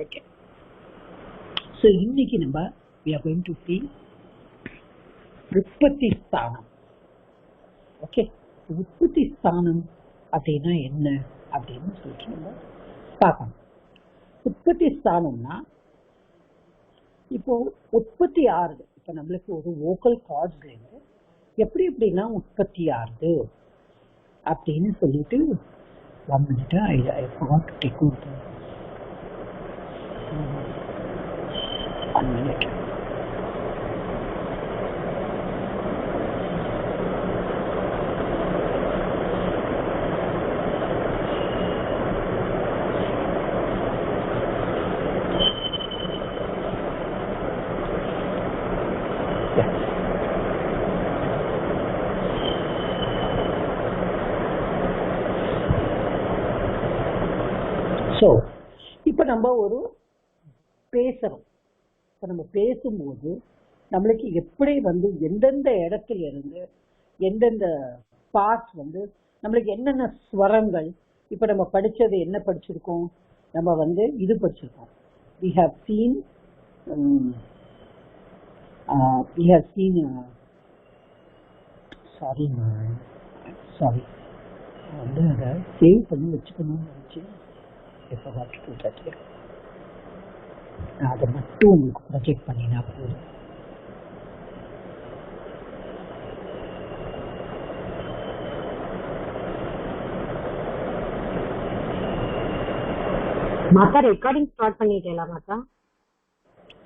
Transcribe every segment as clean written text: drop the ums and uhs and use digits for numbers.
Okay. So இன்னைக்கு நம்ம we are going to see உற்பத்தி ஸ்தானம். ஓகே, உற்பத்தி ஸ்தானம் அப்படின்னா என்ன அப்படின்னு சொல்லிட்டு நம்ம பார்க்கணும். உற்பத்தி ஸ்தானம்னா இப்போ உற்பத்தி ஆறுது. இப்போ நம்மளுக்கு ஒரு வோக்கல் கார்ட்ஸ்ல இருந்து எப்படி எப்படின்னா உற்பத்தி ஆறுது அப்படின்னு சொல்லிட்டு 1 minute I forgot to take out 1 minute. So இப்போ நம்ம ஒரு பேசுறோம். இப்போ நம்ம பேசும்போது நம்மளுக்கு எப்படி எந்தெந்த இடத்துல இருந்து எந்தெந்த பார்ட்ஸ் நம்மளுக்கு என்னென்ன ஸ்வரங்கள். இப்போ நம்ம படிச்சது என்ன படிச்சிருக்கோம்? நம்ம இது படிச்சிருக்கோம். we have seen sorry அதை சேவ் பண்ணி வச்சுக்கணும்னு நினைச்சு அதை மட்டும் உங்களுக்கு ப்ரொஜெக்ட் பண்ணினா போதும். மாதா ரெக்கார்டிங் ஸ்டார்ட் பண்ணிட்டேலா மாதா?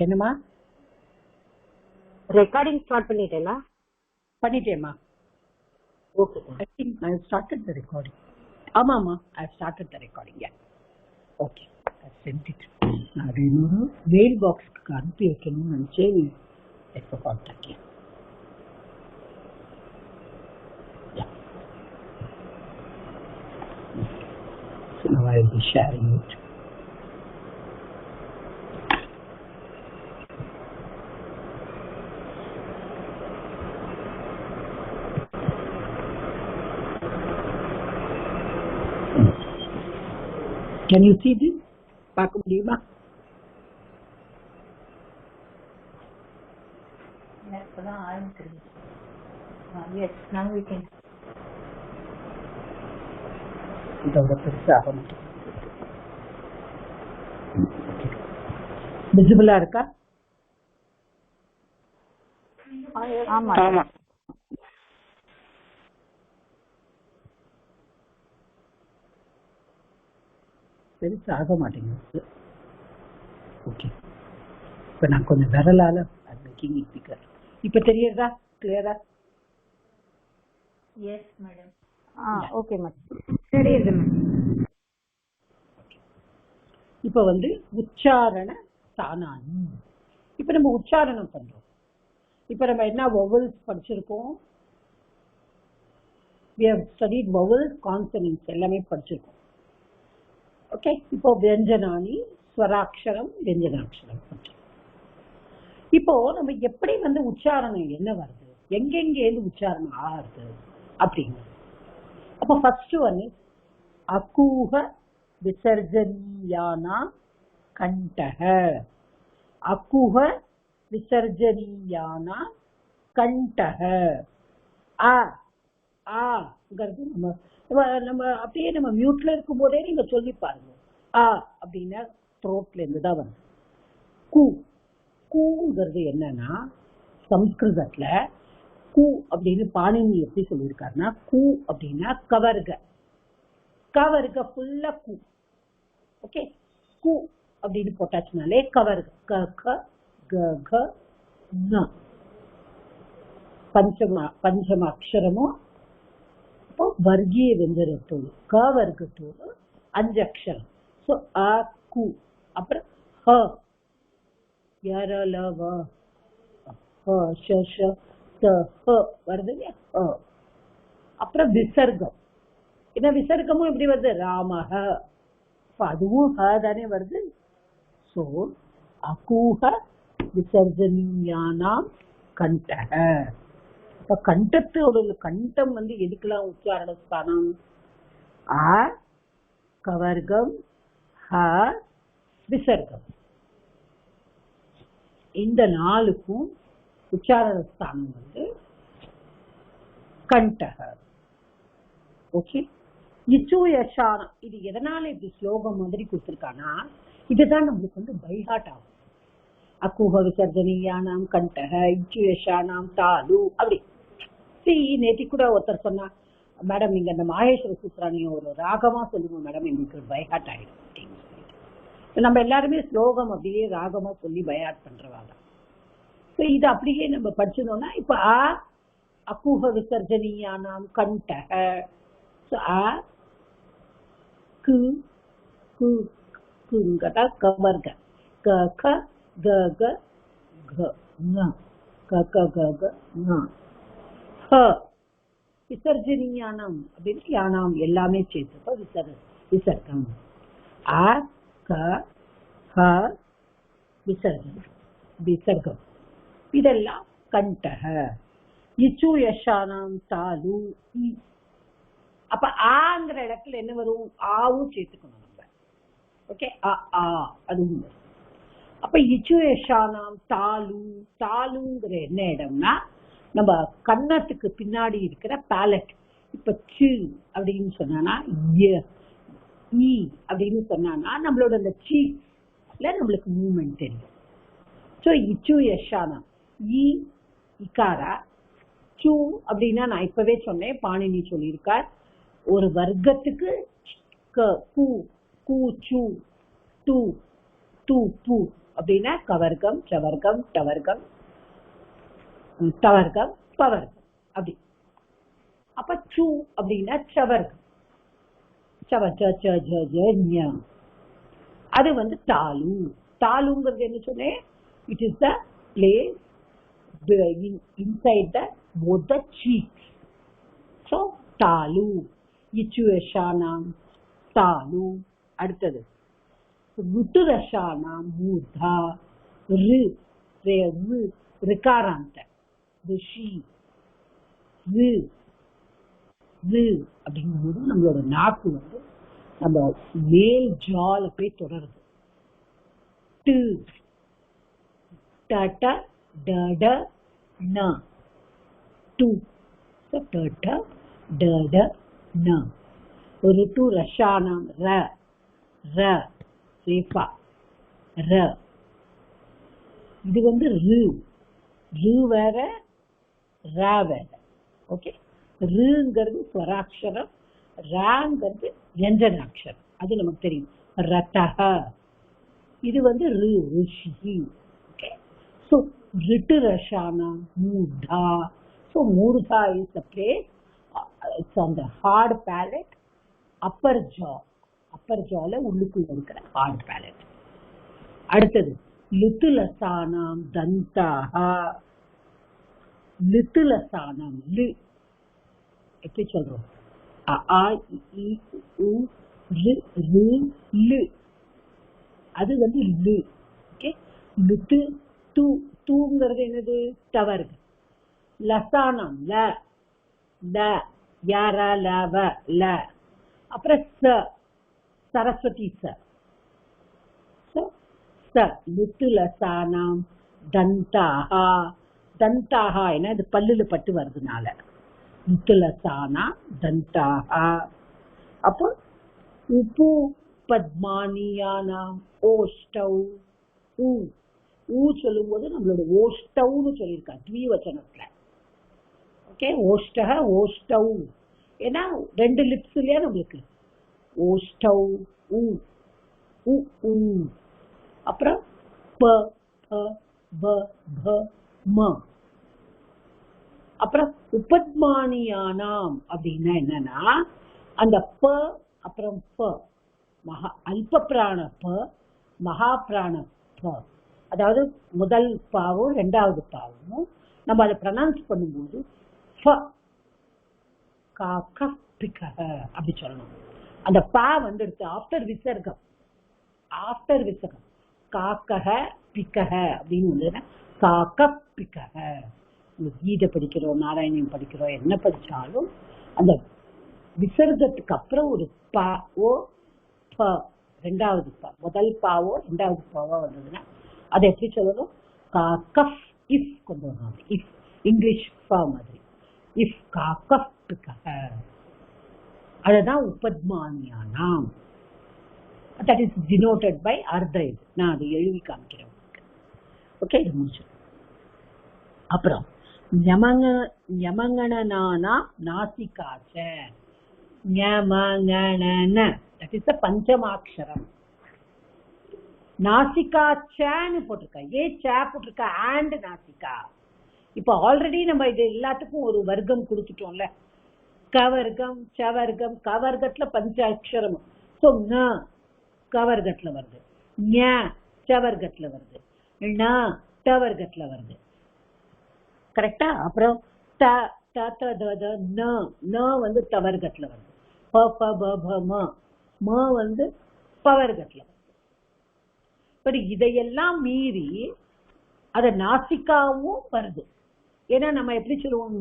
என்னம்மா? ரெக்கார்டிங் ஸ்டார்ட் பண்ணிட்டேலா? பண்ணிட்டேம்மா. Okay, I think I have started the recording. ஆமாம்மா, I have started the recording. Yeah. Okay, I sent it. நான் அது இன்னொரு மெயில் பாக்ஸ்க்கு அனுப்பி வைக்கணும்னு நினைச்சு எப்போ contact. So now I will be sharing it. Can you see this? பார்க்க முடியுமா? இப்பதான் ஆரம்பிச்சிருக்கு. Yes, now we can. இதோட பெருசாக விசிபிளா இருக்கா? ஆமா ஆமா. பெருசாக மாட்டேங்குது. ஓகே, இப்போ நான் கொஞ்சம் விரலால மேக்கிங் இட் பிகர். இப்போ தெரியுதா? கிளியரா? Yes madam. ஓகே மேடம், தெரியுது மேடம். இப்போ உச்சாரண ஸ்தானானி. இப்போ நம்ம உச்சாரணம் பண்றோம். இப்போ நம்ம என்ன வவல்ஸ் படிச்சிருக்கோம்? we have studied vowels, consonants எல்லாமே படிச்சிருக்கோம். ஓகே, இப்போ வியஞ்சனானி, ஸ்வராட்சரம், வியஞ்சனாட்சரம். இப்போ நம்ம எப்படி உச்சாரணம் என்ன வருது, எங்கெங்கேருந்து உச்சாரணம் ஆகுது அப்படிங்க. அப்போ ஃபர்ஸ்ட் அகூஹ விசர்ஜனீயானா கண்டஹ. அகூஹ விசர்ஜனீயானா கண்டஹ. ஆங்கிறது நம்ம அப்படியே நம்ம மியூட்ல இருக்கும் போதே நீங்க சொல்லி பாருங்க. அப்படின்னா த்ரோட்ல இருந்து தான் வருது. கூங்கிறது என்னன்னா சம்ஸ்கிருதத்துல கூ அப்படின்னு பாணினி எப்படி சொல்லியிருக்காருன்னா, கூ அப்படின்னா கவர்க. கவர்க ஃபுல்லா கூ. ஓகே, கூ அப்படின்னு போட்டாச்சுனாலே கவர்க. க க க ந பஞ்சம அக்ஷரமும் வர்க்கீய வெஞ்சனத்தோடு க வர்க்கத்தோடு 5 அக்ஷரம். ஸோ அ கு. அப்புறம் ஹ யரலவ ஹ ஷ ஷ த ஹ வருது இல்லையா? ஹ. அப்புறம் விசர்க்கம். என்ன விசர்க்கமும் எப்படி வருது? ராமஹ. அதுவும் ஹ தானே வருது. ஸோ அகூஹ விசர்ஜனீயானாம் கண்டஹ. இப்ப கண்டத்தோட கண்டம் எதுக்கெல்லாம் உச்சாரண ஸ்தானம்? ஆ கவர்க்கம், ஹ, விசர்க்கம். இந்த நாளுக்கும் உச்சாரண ஸ்தானம் வந்து கண்டக. ஓகே, இச்சு யசானம். இது எதனால இப்படி ஸ்லோகம் மாதிரி கொடுத்திருக்கானா, இதுதான் நம்மளுக்கு வந்து பைஹாட் ஆகும். அக்குஹ விசர்ஜனியானாம் கண்டக இச்சு யசானாம் தாலு அப்படி. நேற்று கூட ஒருத்தர் சொன்னா, மேடம் நீங்க அந்த மாஹேஸ்வர சூத்ராணியும் ஒரு ராகமா சொல்லுங்க மேடம், எங்களுக்கு பைஹாட் ஆயிடும் அப்படின்னு சொல்லிட்டு. நம்ம எல்லாருமே ஸ்லோகம் அப்படியே ராகமா சொல்லி பைஹாட் பண்றவாங்க. இது அப்படியே நம்ம படிச்சிருந்தோம்னா, இப்ப அக்குஹ விசர்ஜனியானாம் கண்டக, கவர்க க க க க க க க ஹ விசர்ஜனியானம் அப்படின்னு யானாம் எல்லாமே சேர்த்து விசர்க்கம். அ க ஹ விசர்ஜனம் விசர்க்கம் இதெல்லாம் கண்டக. இச்சு யசானாம் தாலு. அப்ப ஆங்கிற இடத்துல என்ன வரும், ஆவும் சேர்த்துக்கணும் நம்ம. ஓகே, அதுவும் வரும். அப்ப இச்சு யசானாம் தாலு. தாலுங்கிற என்ன இடம்னா நம்ம கன்னத்துக்கு பின்னாடி இருக்கிற பேலட். இப்ப சி அப்படின்னு சொன்னா அப்படின்னு சொன்னா நம்மளோட அந்த சீக்ல நம்மளுக்கு மூவ்மெண்ட் தெரியும். சோ இச்சு யசானம் இகாரா. சு அப்படின்னா நான் இப்பவே சொன்னேன், பாணினி சொல்லியிருக்கார், ஒரு வர்க்கத்துக்கு அப்படின்னா கவர்க்கம் சவர்க்கம் டவர்க்கம் தவர்க்கம் பவர்க்கம் அப்படி. அப்ப சு அப்படின்னா சவர்க்கம். அது வந்து தாலு. தாலுங்கிறது என்ன சொன்னேன், it is the place inside both the cheeks. So talu ichueshanam talu. அடுத்தது ருட்டுரஷானாம் மூர்தா. ரிகாராந்த ரிஷி அப்படிங்கும்போது நம்மளோட நாக்கு வந்து நம்ம மேல் ஜால போய் தொடருது. டட ந டு டட டட ந. ருட்டு ரஷானாம் ர ர ரேபா ர. இது வந்து ரு வேற ரா வேற. ஓகே, ருங்கிறது ஸ்வராட்சரம், ராங்கிறது வியஞ்சனாட்சரம். அது நமக்கு தெரியும். ரதஹ இது வந்து ரிஷி. Okay, so riturashana murdha. So murdha is the place, it's on the hard palate, upper jawல உள்ளுக்குள்ள இருக்கிற hard palate. அடுத்தது லித்துலசானாம் தந்தாஹா. லித்துலசானம் எப்படி சொல்றோம், அ இ உ ரு அது வந்து லு. ஓகே, லித்து தூங்கிறது என்னது, தவறு. லசானம் ல யார லவ ல. அப்புறம் சரஸ்வதி லித்துலசானாம் தந்தாஹா. தந்தாஹா என்ன, இது பல்லுல பட்டு வருதுனால லித்துலசானா தந்தாஹா. அப்போ உப்பு பத்மானியானாம் ஓஷ்டவ். ஊ சொல்லும் போது நம்மளோட ஓஷ்டவ்னு சொல்லியிருக்கா த்விவச்சனத்துல. ஓகே, ஓஷ்டக ஓஷ்டவ். ஏன்னா ரெண்டு லிப்ஸ் இல்லையா நம்மளுக்கு, ஓஷ்டவ் ஊ. அப்புறம் ப ப ப ம. அப்புறம் உபத்மானியானாம் அப்படின்னா என்னன்னா, அந்த ப அப்புறம் ப அல்ப பிராண ப மகா பிராண ப. அதாவது முதல் பாவும் ரெண்டாவது பாவமும் நம்ம அதை ப்ரொனவுன்ஸ் பண்ணும்போது அப்படி சொல்லணும். அந்த பா வந்து ஆஃப்டர் விசர்க்கம் காக்கக பிக்கக அப்படின்னு வந்து காக்க பிக்கக. கீதை படிக்கிறோம், நாராயணியம் படிக்கிறோம், என்ன படிச்சாலும் அந்த விசர்க்கத்துக்கு அப்புறம் ஒரு ப ஓ ப ரெண்டாவது பா, முதல் பாவோ ரெண்டாவது பாவோ வந்ததுன்னா அதை எப்படி சொல்லணும்? கஃப் இஃப் கொண்டு வரணும். இஃப் இங்கிலீஷ் பா மாதிரி இஃப் கஃப் அதுதான் உபத்மானியானாம். தட் இஸ் டினோட்டட் பை அர்த்த. இது நான் அதை எழுதி காமிக்கிறேன். ஓகே, இது முடிச்சு. அப்புறம் ஞமங்கணனானா நாசிகாச்ச ஞமங்கணன தட் இஸ் த பஞ்சமாட்சரம். நாசிகாச்சன்னு போட்டிருக்கா, சே போட்டிருக்கா, ஆண்ட் நாசிகா. இப்ப ஆல்ரெடி நம்ம இது எல்லாத்துக்கும் ஒரு வர்க்கம் கொடுத்துட்டோம்ல, கவர்க்கம் சவர்க்கம். கவர்க்கத்துல பஞ்ச அக்ஷரம். சோ கவர்க்கத்துல வருது, சவர்க்கத்துல வருது, டவர்க்கத்துல வருது. கரெக்டா? அப்புறம் வந்து தவர்க்கத்துல வருது, வந்து பவர்க்கத்துல வருது. பட் இதையெல்லாம் மீறி அத நாசிகாவும் வருது. ஏன்னா நம்ம எப்படி சொல்லுவோம்?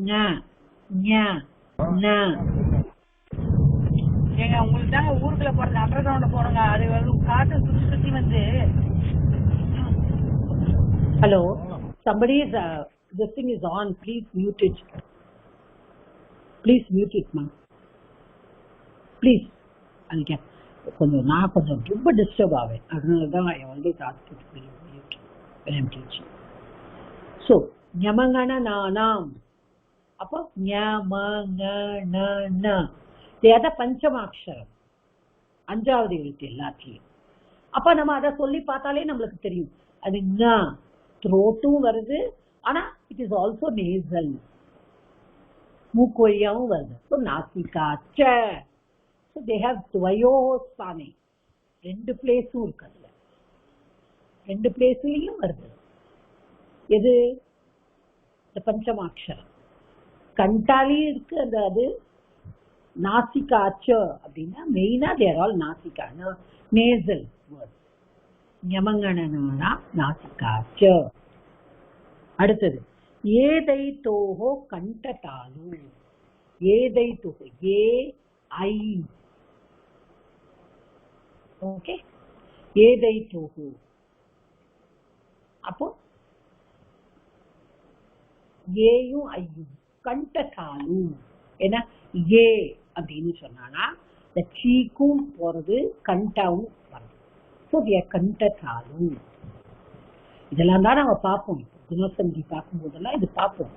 ஏங்க உங்களுக்கு தாங்க ஊருக்குள்ள போறது, அண்டர் கிரவுண்ட் போறோங்க, அது வந்து காட்டு சுத்தி சுத்தி வந்து. Hello, somebody is this thing is on, please mute it. Please mute it, ma. Please. அங்க கொஞ்சம் நான் கொஞ்சம் ரொம்ப டிஸ்டர்ப் ஆவேன். அதனால தான் I always ask you to please mute when I'm teaching. So ஞமங்கணனானாம். அப்போ ஞமங்கணன அது பஞ்சமாட்சரம், அஞ்சாவது எழுத்து எல்லாத்தையும். அப்ப நம்ம அதை சொல்லி பார்த்தாலே நம்மளுக்கு தெரியும். அது த்ரோட்டும் வருது, ஆனா இட் இஸ் ஆல்சோ நேசல், மூக்கு வழியாவும் வருது. ஸோ நாசிகாச்ச. ஸோ தே ஹேவ் துவயோஸ்தானே, ரெண்டு பிளேஸும் இருக்கு. அதுல ரெண்டு பிளேஸ்லயும் வருது. எது? பஞ்சமாட்சரம். கண்டாலையும் இருக்கு அந்த அது. நாசிகாச்ச அப்படின்னா மெயினா தேர் ஆல் நாசிகா, நேசல் வேர்ட். ஞமங்கணனானா நாசிகாச்ச. அடுத்தது ஏதை தோஹோ கண்டதாலு. ஏதை தோஹோ, ஏ ஐ. ஓகே, ஏதை தோஹோ. அப்போ ஏயும் ஐயும் கண்டதாலு. ஏன்னா ஏ அப்படின்னு சொன்னா இந்த சீக்கும் போறது, கண்டாவும் வருது. ஸோ கண்டதாலு. இதெல்லாம் தான் நம்ம பார்ப்போம். குணசந்தி பார்க்கும் போதெல்லாம் இது பார்ப்போம்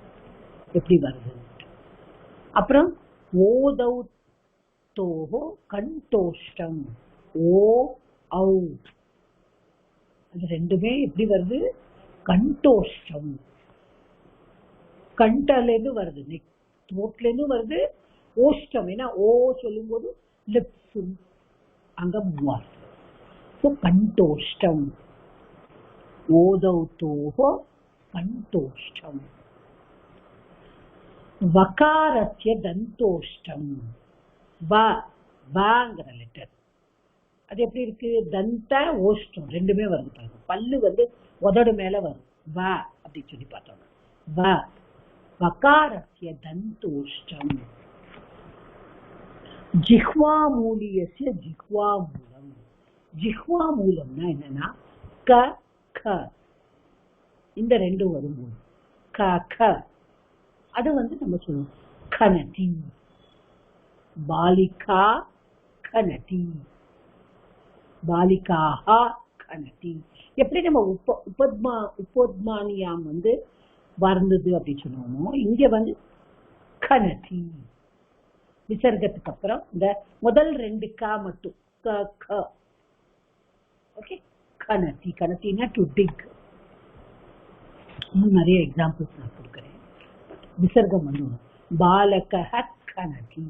எப்படி வருது. அப்புறம் ஓதௌ தோஹோ கண்டோஷ்டம். ஓ ஔ, அது ரெண்டுமே எப்படி வருது? கண்டோஷ்டம். கண்டல இருந்து வருது, த்ரோட்ல இருந்து வருது. ஓஷ்டம், ஏன்னா ஓ சொல்லும் போது லிப்ஸ் அங்க மூவார். கண்டோஷ்டம். ஓதௌ தோஹோ கண்டோஷ்டம். வகாரஸ்ய தந்தோஷ்டம். பாங்கிற லெட்டர் அது எப்படி இருக்கு? தந்த ஓஷ்டம் ரெண்டுமே வருது பாருங்க. பல்லு வந்து உதடு மேல வரும். வ அப்படி சொல்லி பார்த்தோம். வ வகாரஸ்ய தந்தோஷ்டம். ஜிஹ்வா மூலியஸ்ய ஜிஹ்வா மூலம். ஜிஹ்வா மூலம்னா என்னன்னா க க, இந்த ரெண்டு வரும்போது க க, அது வந்து நம்ம சொல்லுவோம் கனதி. பாலிகா கனதி, பாலிகாஹா கனதி. எப்படி நம்ம உபோத்மானியாம் வந்து வர்ந்தது அப்படின்னு சொன்னோமோ, இங்க வந்து கனதி. விசர்க்கத்துக்கு அப்புறம் இந்த முதல் ரெண்டு கா மட்டும் க க. ஓகே, கனதி. கனத்தினா டு டிக். இன்னும் நிறைய எக்ஸாம்பிள்ஸ் நான் கொடுக்குறேன். விசர்க்கம் வந்து பாலக கனதி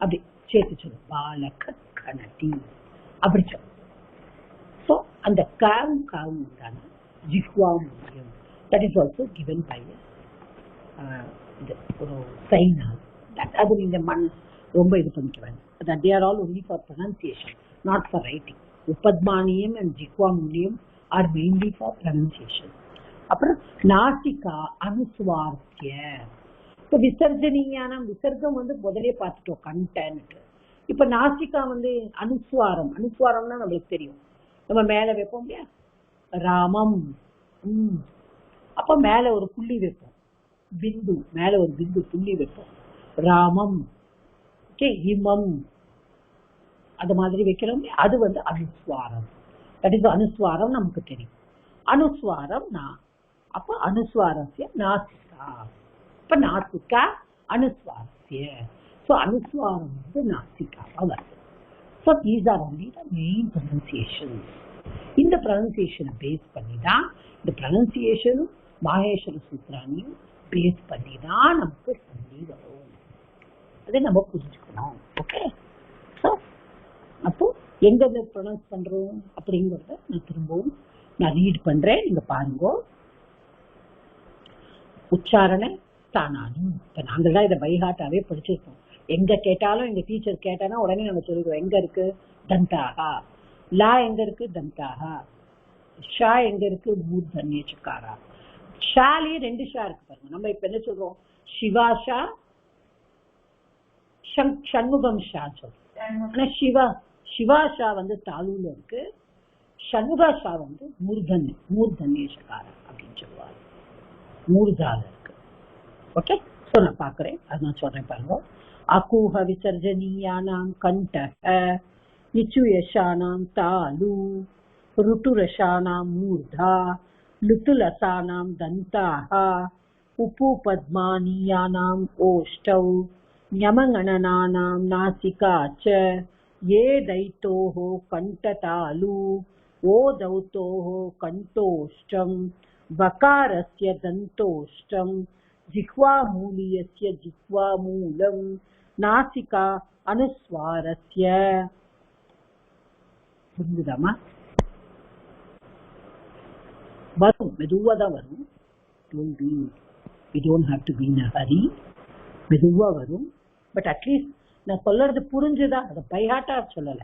அப்படி சேர்த்து சொல்லு. பாலக கனதி அப்படி சொல்லு. ஸோ அந்த காவும் காவும் உண்டான ஜிஹ்வா மூலியம். That is also given by ஒரு சைனால். அது நீங்க ரொம்ப இது பண்ணிக்குவாங்க. that they are all only for pronunciation, not for writing. உபத்மானியம் and ஜிஹ்வா மூலியம் are mainly for pronunciation. அப்புறம் நாசிகா அனுஸ்வார்த்திய. இப்போ விசர்ஜனீயான விசர்க்கம் வந்து முதலே பார்த்துட்டோம் கண்டன்ட். இப்ப நாசிகா வந்து அனுஸ்வாரம். அனுஸ்வாரம்னா நம்மளுக்கு தெரியும், நம்ம மேல வைப்போம் இல்லையா, ராமம். அப்ப மேல ஒரு புள்ளி வைப்போம், பிந்து, மேல ஒரு பிந்து புள்ளி வைப்போம், ராமம். ஓகே, இமம் அது மாதிரி வைக்கிறோம். அது வந்து அனுஸ்வாரம். தட் இஸ் அனுஸ்வாரம், நமக்கு தெரியும். அனுஸ்வாரம் நான். அப்ப அனுஸ்வாரஸ்ய நாசிகா. இப்ப நாசிகா அனுஸ்வாரஸ்ய. So அனுஸ்வாரம் வந்து நாசிகாவா வருது. So these are only the main pronunciations. இந்த pronunciation பேஸ் பண்ணி தான், இந்த pronunciation மாஹேஸ்வர சூத்ராணியும் பேஸ் பண்ணி தான் நமக்கு சந்தி வரும். அதை நம்ம புரிஞ்சுக்கணும். ஓகே, ஸோ அப்போ எங்க ப்ரொனவுன்ஸ் பண்றோம் அப்படிங்கறத நான் திரும்பவும் நான் ரீட் பண்றேன், நீங்க பாருங்க. உச்சாரண ஸ்தானானி. இப்ப நாங்கள்தான் இதை பைஹாட்டாவே படிச்சிருக்கோம். எங்க கேட்டாலும், எங்க டீச்சர் கேட்டானா உடனே நம்ம சொல்லிடுவோம், எங்க இருக்கு தந்தாகா, லா எங்க இருக்கு தந்தாகா, ஷா எங்க இருக்கு மூர்தன்ய சகாரா. ஷாலேயே 2 ஷா இருக்கு பாருங்க. நம்ம இப்ப என்ன சொல்றோம், சிவா ஷா, சண்முகம் ஷா சொல்றோம். ஆனா சிவா ஷா வந்து தாலூல இருக்கு, சண்முகா ஷா வந்து மூர்தன்ய சகாரா அப்படின்னு சொல்லுவாங்க, மூர்தால இருக்கு. ஓகே, சோ நான் பாக்குறேன், அது நான் சொல்றேன் பாருங்க. அகூஹ விசர்ஜனீயானாம் கண்டஹ, நிச்சுயஷானாம் தாலு, ருட்டுரஷானாம் மூர்தா, லுட்டுலசானாம் தந்தாஹ, உப்பு பத்மானியானாம் ஓஷ்டௌ, ஞமங்கணனானாம் நாசிகா ச, ஏ தைத்தோஹோ கண்டதாலு, ஓ தௌத்தோஹோ கண்டோஷ்டம், வகாரஸ்ய தந்தோஷ்டம், ஜிஹ்வாமூலியஸ்ய ஜிஹ்வாமூலம், நாசிகா அனுஸ்வாரஸ்ய. புரிஞ்சுதாமா? வரும், மெதுவா தான் வரும். We don't have to be in a hurry. மெதுவா வரும். பட் அட்லீஸ்ட் நான் சொல்றது புரிஞ்சுதா? அதை பைஹாட்டா சொல்லல,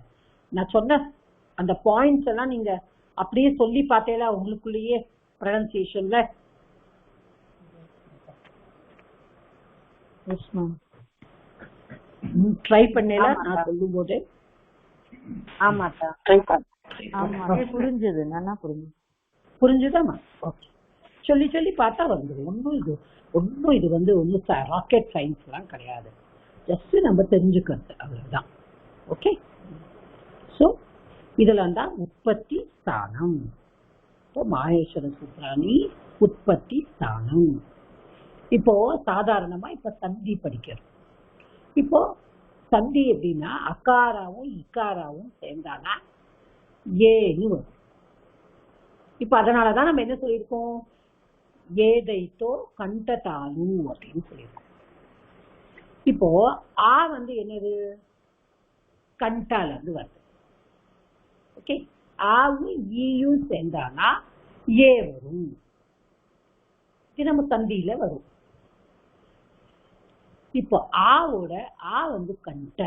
நான் சொன்ன அந்த பாயிண்ட்ஸ் எல்லாம் நீங்க அப்படியே சொல்லி பார்த்தேல உங்களுக்குள்ளேயே ப்ரொனன்சியேஷன்ல. ட்ரை பண்ணல நான் சொல்லும் போது. ஆமாட்டா, புரிஞ்சது, நல்லா புரிஞ்சுதாமா? ஓகே, சொல்லி சொல்லி பார்த்தா வந்துடும். ஒன்னும் இது வந்து ஒன்னும் ராக்கெட் சயின்ஸ் எல்லாம் கிடையாது, ஜஸ்ட் நம்ம தெரிஞ்சுக்கிறது அவ்வளவுதான். ஓகே, சோ இதெல்லாம் தான் உற்பத்தி ஸ்தானம். மாஹேஸ்வர சூத்ராணி உற்பத்தி ஸ்தானம். இப்போ சாதாரணமா இப்ப சந்தி படிக்கிறோம். இப்போ சந்தி எப்படின்னா அகாராவும் இக்காராவும் சேர்ந்தானா ஏன்னு வரும். இப்ப அதனாலதான் நம்ம என்ன சொல்லியிருக்கோம், ஏதைத்தோ கண்டதாலு அப்படின்னு சொல்லியிருக்கோம். இப்போ ஆ வந்து என்னது, கண்டால இருந்து வருது. ஓகே, ஆவும் ஈயும் சேர்ந்தானா ஏ வரும். இது நம்ம சந்தியில வரும். இப்போ ஆவோட ஆ வந்து கண்ட,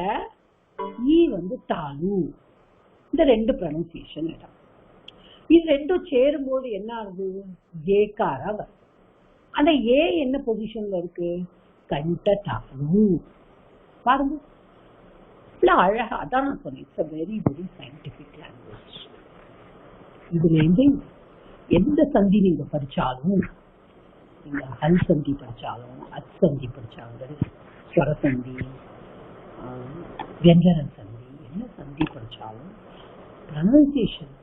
ஈ வந்து தாலு. இந்த 2 ப்ரொனன்சியேஷன் இடம். இது 2 சேரும் போது என்ன ஆகுது, ஏகாரா வரும். அந்த ஏ என்ன பொசிஷன்ல இருக்கு, கண்ட தாலு. பாருங்க அழகா. அதான் நான் சொன்னேன், it's a very very scientific language. இதுல இருந்து எந்த சந்தி நீங்க படிச்சாலும், நீங்க ஹல் சந்தி படிச்சாலும், அச் சந்தி படிச்சாலும், ஸ்வரசந்தி, வியஞ்சன சந்தி, என்ன சந்தி படிச்சாலும் ப்ரொனன்சியேஷன்,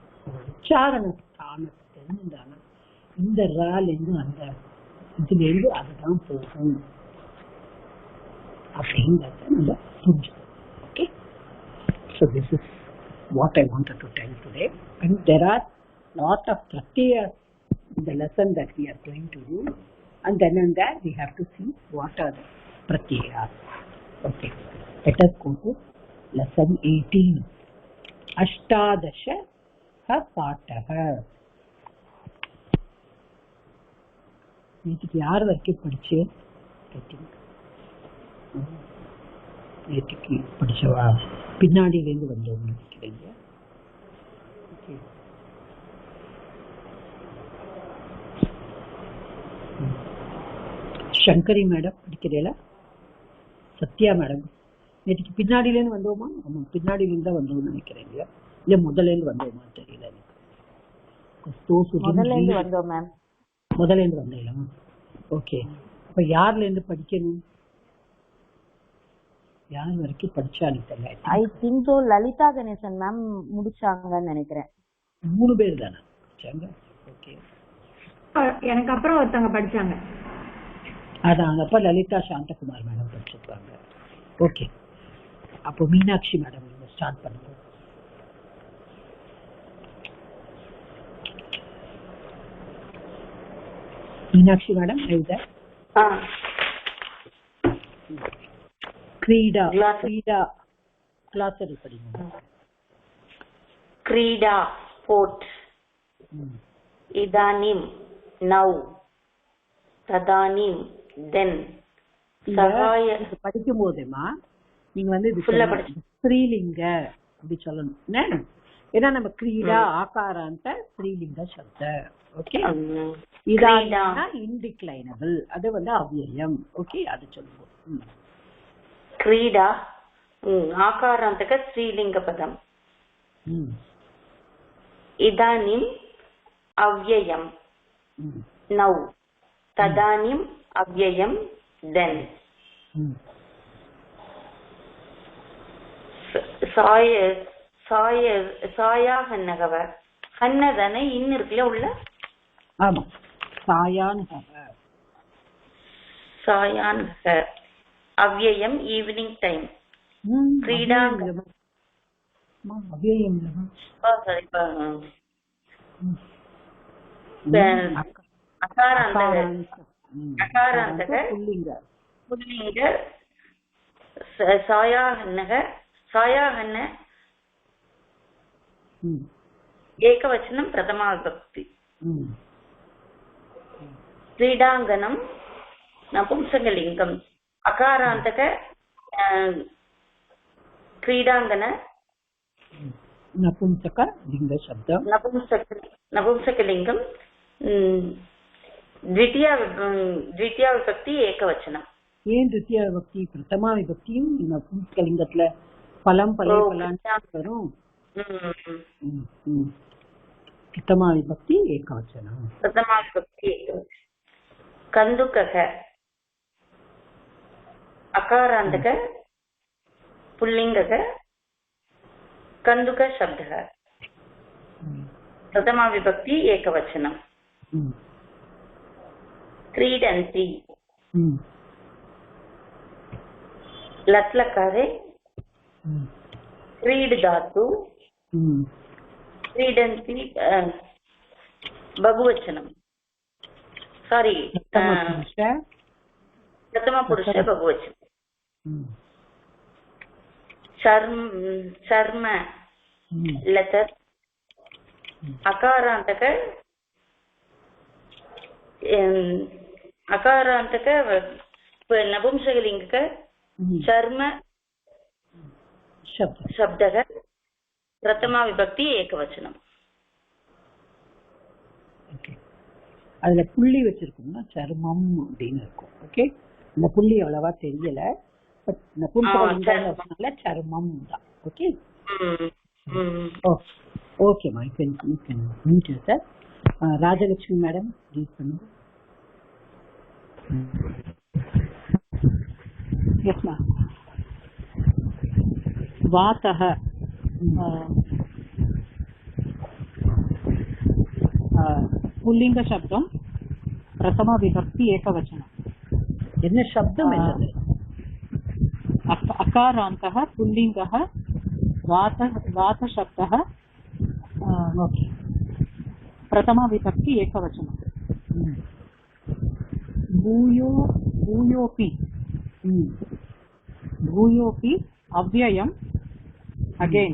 உச்சாரண ஸ்தானத்தை தெரிஞ்சுட்டானா இந்த ரால இருந்து அந்த இதுல இருந்து அதுதான் போகும் அப்படிங்கறத நம்ம புரிஞ்சுக்கணும். Okay, so this is what I wanted to tell today, and there are lot of pratyayas in the lesson that we are going to do, and then and there we have to see what are the pratyayas. Okay, let us go to lesson 18. Ashtadasha பாட்டக. நேற்றுக்கு யார் வரைக்கும் படிச்சு, நேற்றுக்கு படிச்சவா பின்னாடியிலேருந்து வந்தவங்க நினைக்கிறீங்க. Sankari madam படிக்கிறீங்களா, Sathya madam நேற்றுக்கு பின்னாடியிலேருந்து வந்தோமா? ஆமா, பின்னாடியிலேருந்து தான் வந்தோம்னு நினைக்கிறேன் இல்லையா? இல்ல முதல்லேருந்து வந்தோமா தெரியல எனக்கு. முதல்ல இருந்து வந்தோம் மேம். முதல்லேருந்து வந்தீங்களா? ஓகே. அப்ப யார்ல இருந்து படிக்கணும்? யார் வரைக்கும் படிச்சான்னு தெரியல. I think so Lalitha Ganesan ma'am முடிச்சாங்கன்னு நினைக்கிறேன். 3 பேர் தானே படிச்சாங்க? ஓகே. எனக்கு அப்புறம் ஒருத்தவங்க படிச்சாங்க. அதான் அப்ப லலிதா சாந்தகுமார் மேடம் படிச்சிருப்பாங்க. ஓகே. அப்போ மீனாட்சி மேடம் நீங்க ஸ்டார்ட் பண்ணுங்க. மீனாட்சி மேடம் எழுத क्रीडा क्रीडा क्लासरी படிங்க. क्रीडा स्पोर्ट इदानीं नौ तदानीं देन சகாய படிக்கும் போதேமா நீங்க வந்து இது ஸ்ரீலிங்க அப்படி சொல்லணும். ஏன்னா நம்ம கிரீடா ஆகாராந்த ஸ்ரீலிங்க சப்த. ஓகே. இதானா இன்டிக்ளைனபிள், அது வந்து அவ்யயம். ஓகே, அது சொல்லுவோம். क्रीडा आकारान्तक स्त्रीलिङ्गपदम् इदानीम् अव्ययम् नौ तदानीम् अव्ययम् देन् சாயாஹன்னகவ ஹன்னதானே இன்னு இருக்குல்ல உள்ள. ஆமா, சாயான்ஹ அவ்யயம் ஈவினிங் டைம். क्रीडाङ्गणम् अकारान्तक पुल्लिङ्ग सायाहन्न एकवचनं प्रथमा विभक्ति. क्रीडाङ्गणं नपुंसकलिङ्गम् अकारान्तक क्रीडाङ्गण नपुंसकलिङ्ग शब्दं नपुंसकलिङ्गं द्वितीया विभक्ति एकवचनम्. ஏன் द्वितीया विभक्ति? प्रथमा विभक्तिயும் नपुंसकलिङ्गத்துல பலம் பலே பலான்னு வரும். प्रथमा विभक्ति एकवचनम्. प्रथमा विभक्ति एकवचनम्. कन्दुकः अकारान्तक पुल्लिङ्गः कन्दुक शब्दः प्रथमा विभक्ति एकवचनम्. क्रीडन्ति लट् लकारे क्रीड धातु क्रीडन्ति बहुवचनं. सारी प्रथम पुरुष बहुवचनं. चर्म लेदर अकारान्तक नपुंसकलिङ्गक चर्म शब्दः प्रथमा विभक्ति एकवचनम्. அதுல புள்ளி வச்சிருக்கோம்னா சர்மம் அப்படின்னு இருக்கும். ஓகே, இந்த புள்ளி அவ்வளவா தெரியல, பட் நபும்சகலிங்கம்னால சர்மம் தான். ஓகே ஓகேமா. You sir. Rajalakshmi madam read பண்ணுங்க. Yes ma'am. வாதஹ पुल्लिंग शब्दम प्रथमा विभक्ति एकवचन. என்ன शब्दம் என்னது? अकारान्तः पुल्लिंगः वात शब्दः. ओके, प्रथमा विभक्ति एकवचन. भूयोपि अव्ययम् अगेन.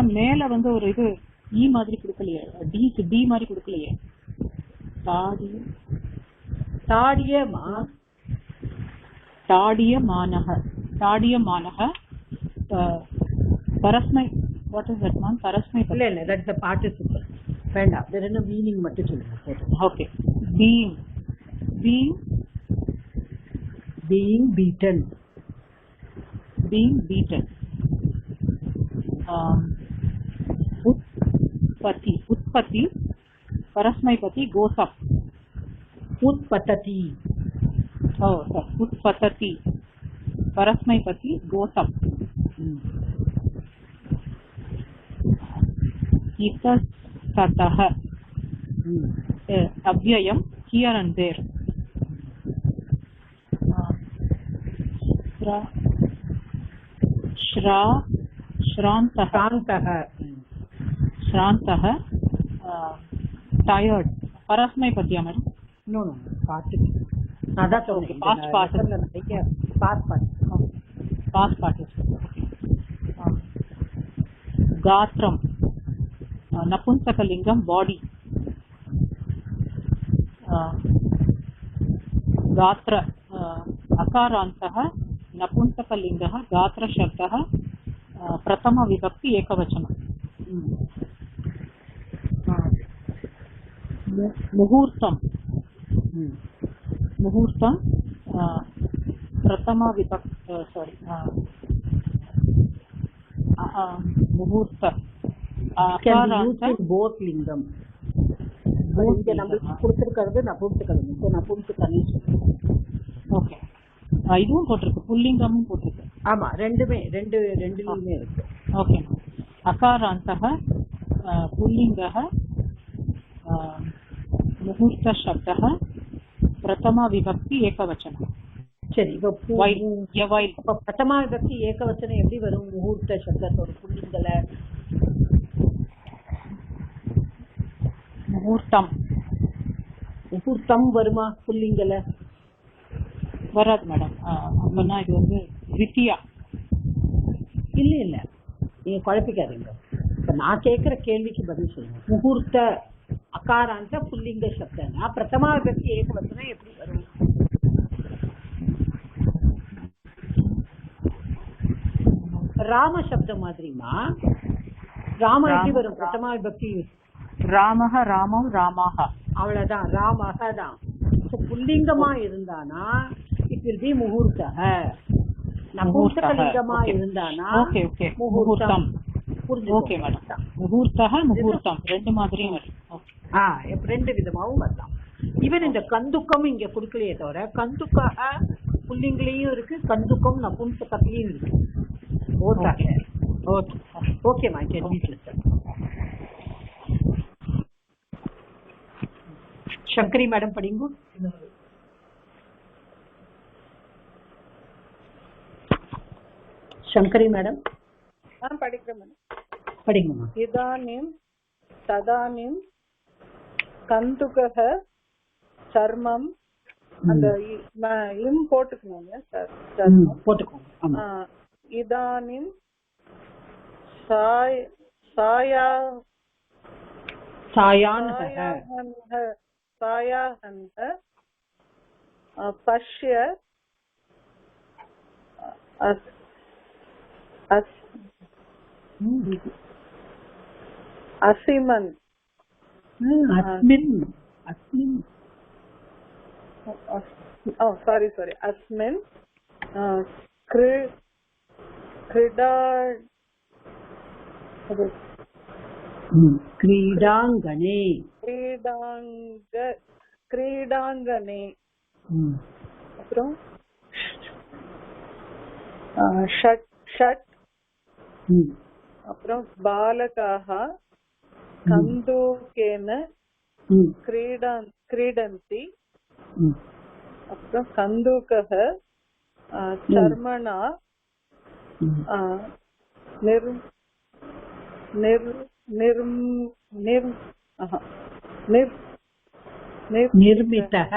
மேல வந்து ஒரு இது ஈ மாதிரி கொடுக்கலையே, டிக்கு டி மாதிரி கொடுக்கலையே. தாடியமானஹ பரஸ்மை, வாட் இஸ் தட் மேம்? பரஸ்மை இல்ல இல்ல, தட்ஸ் a participle. வேண்டாம், வேற என்ன மீனிங் மட்டும் சொல்லுங்க போதும். Okay. Being, being, being beaten. being beaten. उत्पत्ति, उत्पत्ति परस्मैपति goes up. उत्पतति. Oh sorry, उत्पतति परस्मैपति goes up. इतस्ततः अव्ययम् here and there. श्रान्तः, श्रान्तः tired. परस्मैपतिया मैडम? No no, participle. அதான் சொல்றேன், past participle. past participle. past participle. गात्रम, नपुंसकलिंगम body. गात्र अकारान्तः नपुंसकलिंगः गात्रशब्दः प्रथमविभक्ति एकवचनं. मुहूर्तं, मुहूर्तं प्रथमविभक्ति सॉरी मुहूर्त both lingam. இங்க நமக்கு கொடுத்திருக்கிறது நபும்சகலிங்கம். சோ நபும்சகலிங்கம் சொல்றோம். ஓகே. இதுவும் போட்டிருக்கு, புல்லிங்கமும் போட்டிருக்கு. ஆமா, ரெண்டுமே ரெண்டுலயுமே இருக்கு. ஓகே. அகாராந்தः पुल्लिङ्गः मुहूर्तशब्दः प्रथमा विभक्ति एकवचनं. சரி, இப்போ பிரதமா விபக்தி ஏகவச்சனம் எப்படி வரும்? முகூர்த்த சப்தத்தோட புல்லிங்கல முகூர்த்தம், முகூர்த்தம் வருமா புல்லிங்கல? வராது மேடம். அப்படின்னா இது வந்து வித்தியா. இல்ல இல்ல, நீங்க குழப்பிக்காதீங்க. இப்ப நான் கேட்கிற கேள்விக்கு பதில் சொல்லுங்க. முகூர்த்த அகாராந்த புல்லிங்க சப்தம்னா பிரதமா விபக்தி ஏகவச்சனம் எப்படி வரும்? ராம சப்தம் மாதிரிமா? ராம எப்படி வரும் பிரதமா விபக்தி? ராமஹ, ராமம், ராமாக. அவ்வளவுதான், ராமஹ தான். புல்லிங்கமா இருந்தானா இட் வில் பி முகூர்த்தஹ. நபும்சகலிங்கமா இருந்தானா முகூர்த்தம். Okay madam. முகூர்த்தஹ, முகூர்த்தம் ரெண்டு மாதிரியும் வரும். ரெண்டு விதமாவும் வரலாம். ஈவன் இந்த கந்துக்கம் இங்க கொடுக்கலையே தவிர கந்துக்கஹ புல்லிங்கலையும் இருக்கு, கந்துக்கம் நபும்சகத்திலையும் இருக்கு. ஓகேமா, சங்கரி மேடம் படிங்க. சங்கரி மேடம் படிக்கிறேன். படிங்கம்மா. இதானிம் ததானிம் கந்துகஹ சர்மம், அந்த இம் போட்டுக்கணுங்க சார், போட்டுக்கோங்க. இதானிம் சாயாஹன்ஹ பஷ்ய அசிமன் அஸ்மின் क्रीडांगणे அப்புறம் ஷட் ஷட், அப்புறம் பாலகாஹ கந்தூகேன கிரீடந்தி, அப்புறம் கந்தூகஹ சர்மணா निर्मितः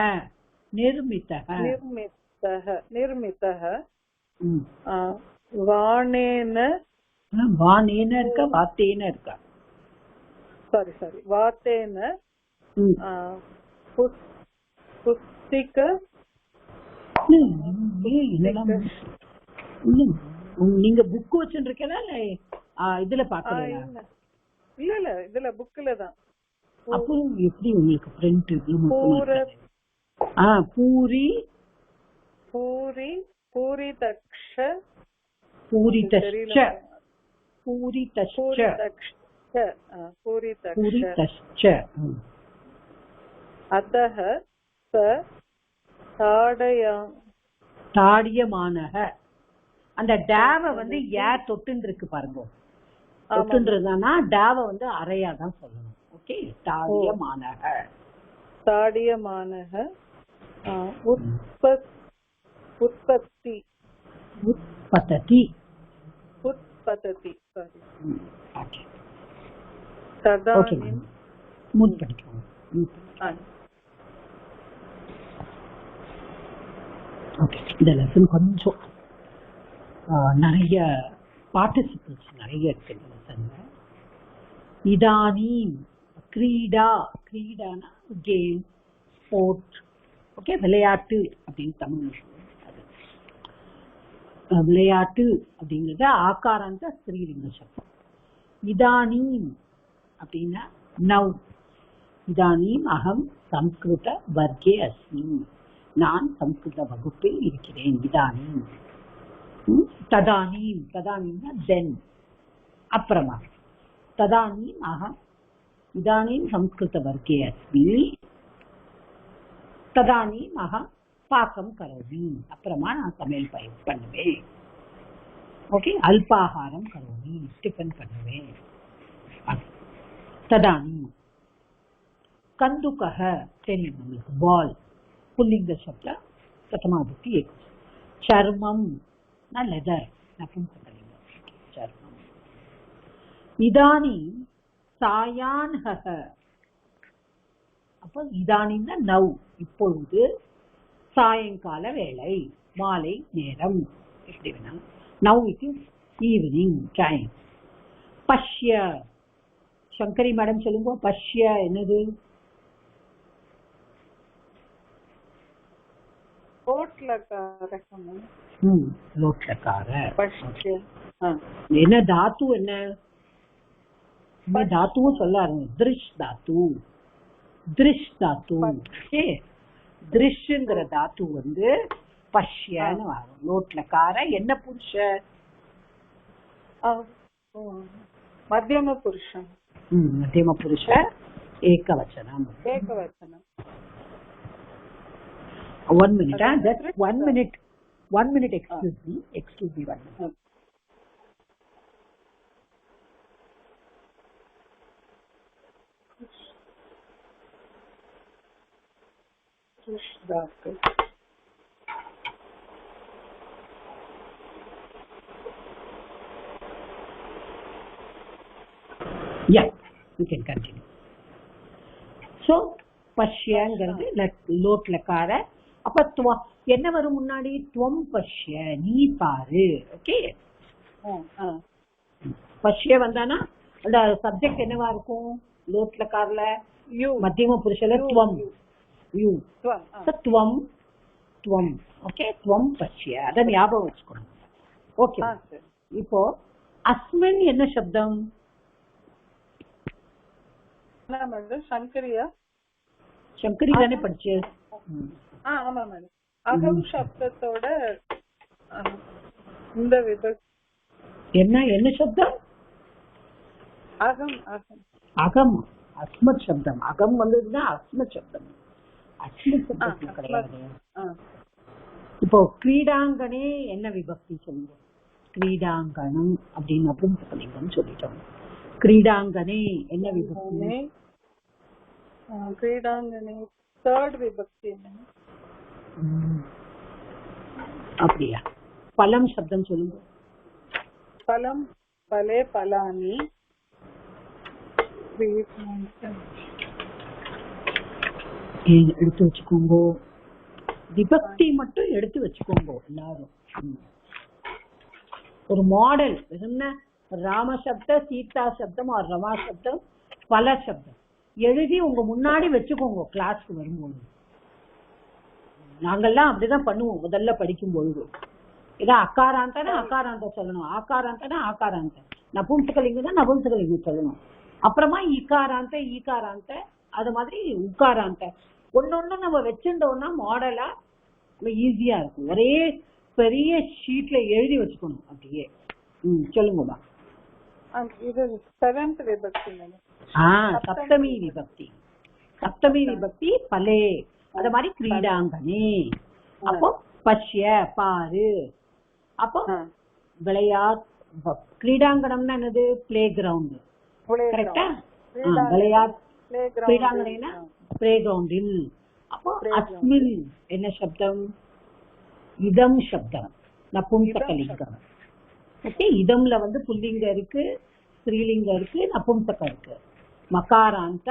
वानेन இருக்கா, வாத்தேன இருக்கா? சாரி வாத்தேன புஸ்திக. நீங்க புக் வச்சுருக்கீங்களா இல்ல இதுல பாக்கல. இல்ல இதுல புக்ல தான். அப்போ எப்படி உங்களுக்கு பிரிண்ட் பூரி பூரி பூரிதக்ஷ பூரிதக்ஷ பூரிதக்ஷ அதஹ ச தாடியமானஹ. அந்த டேவ வந்து ஏர் தொட்டுன்னு இருக்கு பாருங்க. தொட்டுன்றதுனா டேவ வந்து அரையா தான் சொல்லணும். ஓகே. தாடியமானஹ தாடியமானஹ உற்பத்தி உற்பத்தி உற்பத்தி ஓகே. ததானி மூணு படிக்கணும். ஓகே. இந்த லெசன் கொஞ்சம் நிறைய பார்ட்டிசிபிள்ஸ் நிறைய இருக்கு இந்த லெசன்ல. இதானீம் கிரீடா, கிரீடானா கேம், ஸ்போர்ட். ஓகே. விளையாட்டு அப்படின்னு தமிழ் விளையாட்டு அப்படிங்கிறது ஆகாராந்த ஸ்திரீலிங்க சப்தம். இதானீம் அப்படின்னா நவ். இதானீம் அகம் சம்ஸ்கிருத வர்க்கே அஸ்மி. நான் சம்ஸ்கிருத வகுப்பில் இருக்கிறேன். இதானீம். ததானீம், ததானீம்னா தென், அப்புறமா. ததானீம் அகம் இதானீம் சம்ஸ்கிருத வர்க்கே அஸ்மி. ததானீம் அகம் பாக்கம் கரோமி. அப்புறமா நான் சமையல் பண்ணுவேன். ஓகே. அல்பாகாரம் கரோமி, டிஃபன் பண்ணுவேன். ததானீம். கந்துகஹ தெரியும் நம்மளுக்கு, பால், புல்லிங்க சப்த பிரதமா விபக்தி ஏகம். சர்மம் லெதர், சர்மம். இதானீம் சாயான்ஹ. அப்போ இதானீம்னா நவ், இப்பொழுது, சாயங்கால வேளை, மாலை நேரம், எப்படி வேணா. Now it is evening time. பஷ்ய. சங்கரி மேடம் சொல்லுங்க, பஷ்ய என்னது? என்ன தாத்து? என்ன தாத்துவும் சொல்லாரு. திருஷ் தாத்து, திருஷ் தாத்து. திருஷ்ங்கிற தாத்து வந்து பஷ்யன்னு வரும். லோட்லக்கார. என்ன புருஷ? மத்தியம புருஷன். மத்தியம புருஷ ஏகவச்சனம். ஏகவச்சனம். 1 minute. That's 1 minute. 1 minute. Excuse me. 1 minute. Yeah, you can continue. So, பஷ்யங்கிறது லோட்லக்கார. அப்ப என்ன வரும் முன்னாடி? துவம் பஷ்ய, நீ பாரு. ஓகே. பஷ்ய வந்தானா அந்த சப்ஜெக்ட் என்னவா இருக்கும்? லோட்லக்காரல மத்தியம புருஷல துவம், யூ. துவம், துவம். ஓகே. துவம் பஷ்ய, அத ஞாபகம் வச்சுக்கணும். ஓகே. இப்போ அஸ்மின் என்ன சப்தம்? சங்கரியா? சங்கரி தானே படிச்சு. ஆமா மேடம். அகம் சப்தத்தோட இந்த விபக்தி என்ன சப்தம்? அகம். அகம் அஸ்மத் சப்தம். அகம் வந்ததுன்னா அஸ்மத் சப்தம். அஸ்மத் சப்தம் கிடையாது. இப்போ கிரீடாங்கனே என்ன விபக்தி சொல்லுங்க? கிரீடாங்கனம் அப்படின்னு அப்புறம் சொல்லிட்டோம். கிரீடாங்கனே என்ன விபக்தி? கிரீடாங்கனே தேர்ட் விபக்தி. அப்படியா? பலம் சப்தம் சொல்லுங்க. பலம் பலே பலானி. எடுத்து வச்சுக்கோங்க. விபக்தி மட்டும் எடுத்து வச்சுக்கோங்க எல்லாரும். ஒரு மாடல் என்ன? ராம சப்த, சீதா சப்தம், ரமா சப்தம், பல சப்தம் எழுதி உங்க முன்னாடி வச்சுக்கோங்க கிளாஸ்க்கு வரும்போது. நாங்கெல்லாம் அப்படிதான் பண்ணுவோம் முதல்ல படிக்கும் பொழுது. இதான் அக்காராந்தனா அக்காராந்த சொல்லணும், ஆக்காராந்தனா ஆக்காராந்த. நபும்சகலிங்கம் தான் நபும்சகலிங்கம் சொல்லணும். அப்புறமா ஈகாராந்த அது மாதிரி உக்காராந்த ஒன்னொன்னு நம்ம வச்சிருந்தோம்னா மாடலா ஈஸியா இருக்கும். ஒரே பெரிய ஷீட்ல எழுதி வச்சுக்கணும் அப்படியே. சொல்லுங்கம்மா. இது செவன்த் விபக்தி. சப்தமி விபக்தி. சப்தமி விபக்தி பலே. அது மாதிரி கிரீடாங்கனே. அப்போ பஷ்ய பாரு. அப்போ விளையாட். கிரீடாங்கணம்னா என்னது? Play ground. கரெக்டா? விளையாட் கிரீடாங்கனா பிளே கிரவுண்டில். அப்போ அஸ்மின் என்ன சப்தம்? இதம் சப்தம். நபும்சகலிங்கம். ஓகே. இதம்ல வந்து புல்லிங்க இருக்கு, ஸ்ரீலிங்கம் இருக்கு, நபும்சகம் இருக்கு. மகாராந்த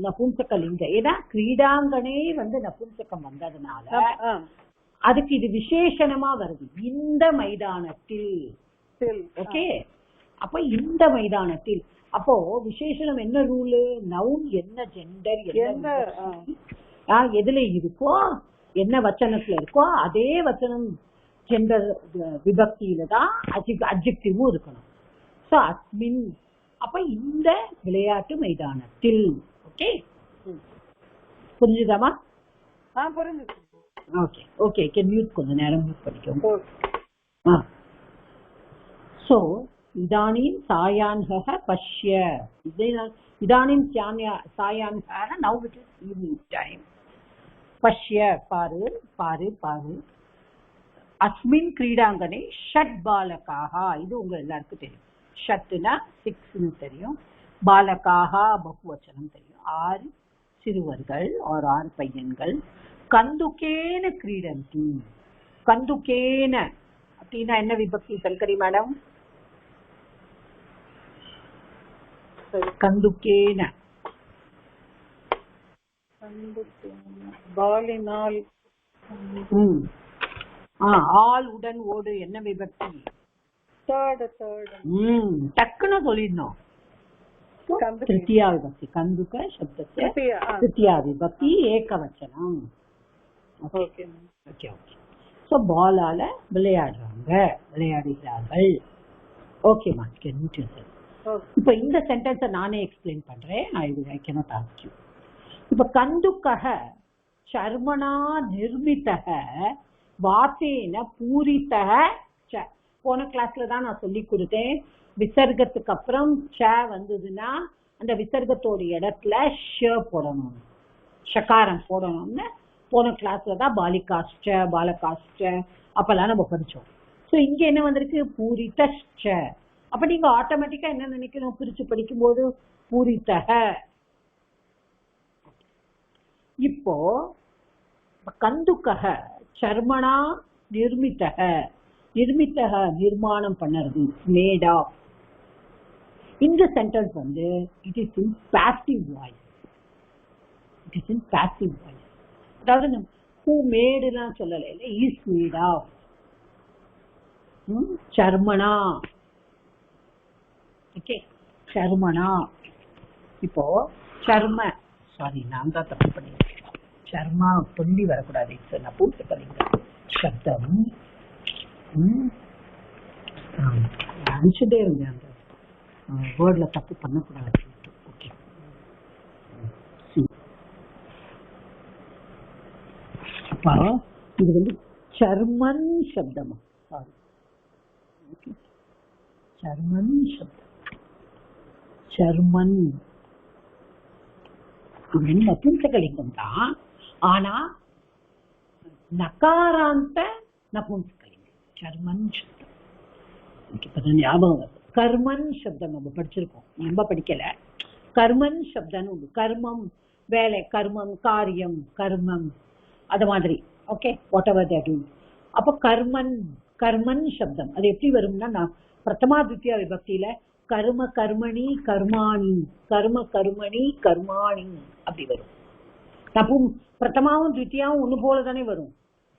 நபும்சகலிங்க. ஏன்னா கிரீடாங்கனே வந்து நபும்சகம் வந்ததுனால அதுக்கு இது விசேஷணமா வருது. இந்த மைதானத்தில். ஓகே. அப்ப இந்த மைதானத்தில். அப்போ விசேஷணம் என்ன ரூலு? நவுன் என்ன ஜெண்டர் என்ன எதுல இருக்கோ, என்ன வச்சனத்துல இருக்கோ அதே வச்சனம் ஜெண்டர் விபக்தியில தான் அட்ஜெக்டிவும் இருக்கணும். சோ அஸ்மின். அப்ப இந்த விளையாட்டு மைதானத்தில். ஓகே. புரிஞ்சுதாமா? புரிஞ்சுது. Okay okay. கேன் மியூட் கொஞ்ச நேரம் மியூட் பண்ணிக்கோங்க. சோ இதானீம் சாயான்ஹ பஷ்ய. இதானீம் சாயான்ஹ. Now it is evening time. பஷ்ய பாரு பாரு பாரு. அஸ்மின் கிரீடாங்கனே ஷட் பாலகாக. இது உங்க எல்லாருக்கும் தெரியும். ஷட்னா 6 தெரியும். பாலகாக பகுவச்சனம் தெரியும். 6 சிறுவர்கள் or 6 பையன்கள். கந்துக்கேன கிரீடந்தி. கந்துக்கேன அப்படின்னா என்ன விபக்தி சல்கரி மேடம்? கந்துக்கேன பாலினால். ஆல் உடன் ஓடு என்ன விபக்தி? டக்குன்னு சொல்லிடணும். திருத்தியா விபக்தி. கந்துக சப்தத்தை திருத்தியா விபக்தி ஏகவச்சனம். Okay okay. சோ பாலால விளையாடுகிறார்கள். ஓகேமா. இப்ப இந்த சென்டென்ஸ நானே எக்ஸ்பிளைன் பண்றேன். I cannot ask you. இப்ப கந்துக்கஹ சர்மணா நிர்மிதஹ வாசேன பூரிதஹ ச. போன கிளாஸ்ல தான் நான் சொல்லி கொடுத்தேன். விசர்க்கத்துக்கு அப்புறம் ச வந்ததுன்னா அந்த விசர்க்கத்தோட இடத்துல ஷ போடணும், ஷகாரம் போடணும்னு போன கிளாஸ்ல தான் பாலிகாஷ்ட பாலகாஷ்ட அப்பெல்லாம் நம்ம படிச்சோம். ஸோ இங்க என்ன வந்திருக்கு? பூரித. அப்ப நீங்க ஆட்டோமேட்டிக்கா என்ன நினைக்கணும் பிரிச்சு படிக்கும் போது? பூரித்தக. இப்போ கந்துக்கக சர்மணா நிர்மித்தக. நிர்மித்தக நிர்மாணம் பண்ணறது, மேட் ஆஃப். இந்த சென்டென்ஸ் வந்து it is in passive voice. It is in passive voice. அதாவது ஹூ மேடுலாம் சொல்லல, இஸ் மேட் ஆஃப். சர்மணா. ஓகே. சர்மணா. இப்போ சர்ம, சாரி நான் தான் தப்பு பண்ணிருக்கேன். சர்மா சொல்லி வரக்கூடாது. நான் பூர்த்தி பண்ணிங்க சப்தம் அனுப்பிச்சுட்டே இருந்தேன். அந்த வேர்ட்ல தப்பு பண்ணக்கூடாது. ஓகே. அப்ப இது வந்து சர்மன் சப்தமா? சாரி, சர்மன் சப்தம். சர்மன் நபும்சகலிங்கம் தான். ஆனா நகாராந்த நபும்சகலிங்கம். சர்மன் சப்தம். இப்பதான் ஞாபகம் வருது. கர்மன் சப்தம் நம்ம படிச்சிருக்கோம், நம்ம படிக்கல. கர்மன் சப்தம் உண்டு. கர்மம் வேலை, கர்மம் காரியம், கர்மம் அது மாதிரி. Okay, what ever that is. அப்ப கர்மன், கர்மன் சப்தம் அது எப்படி வரும்னா, நான் பிரதமா தித்தியா விபக்தியில கர்ம கர்மணி கர்மாணி, கர்ம கர்மணி கர்மாணி அப்படி வரும். அப்போ பிரதமாவும் தித்தியாவும் ஒண்ணு போல தானே வரும்.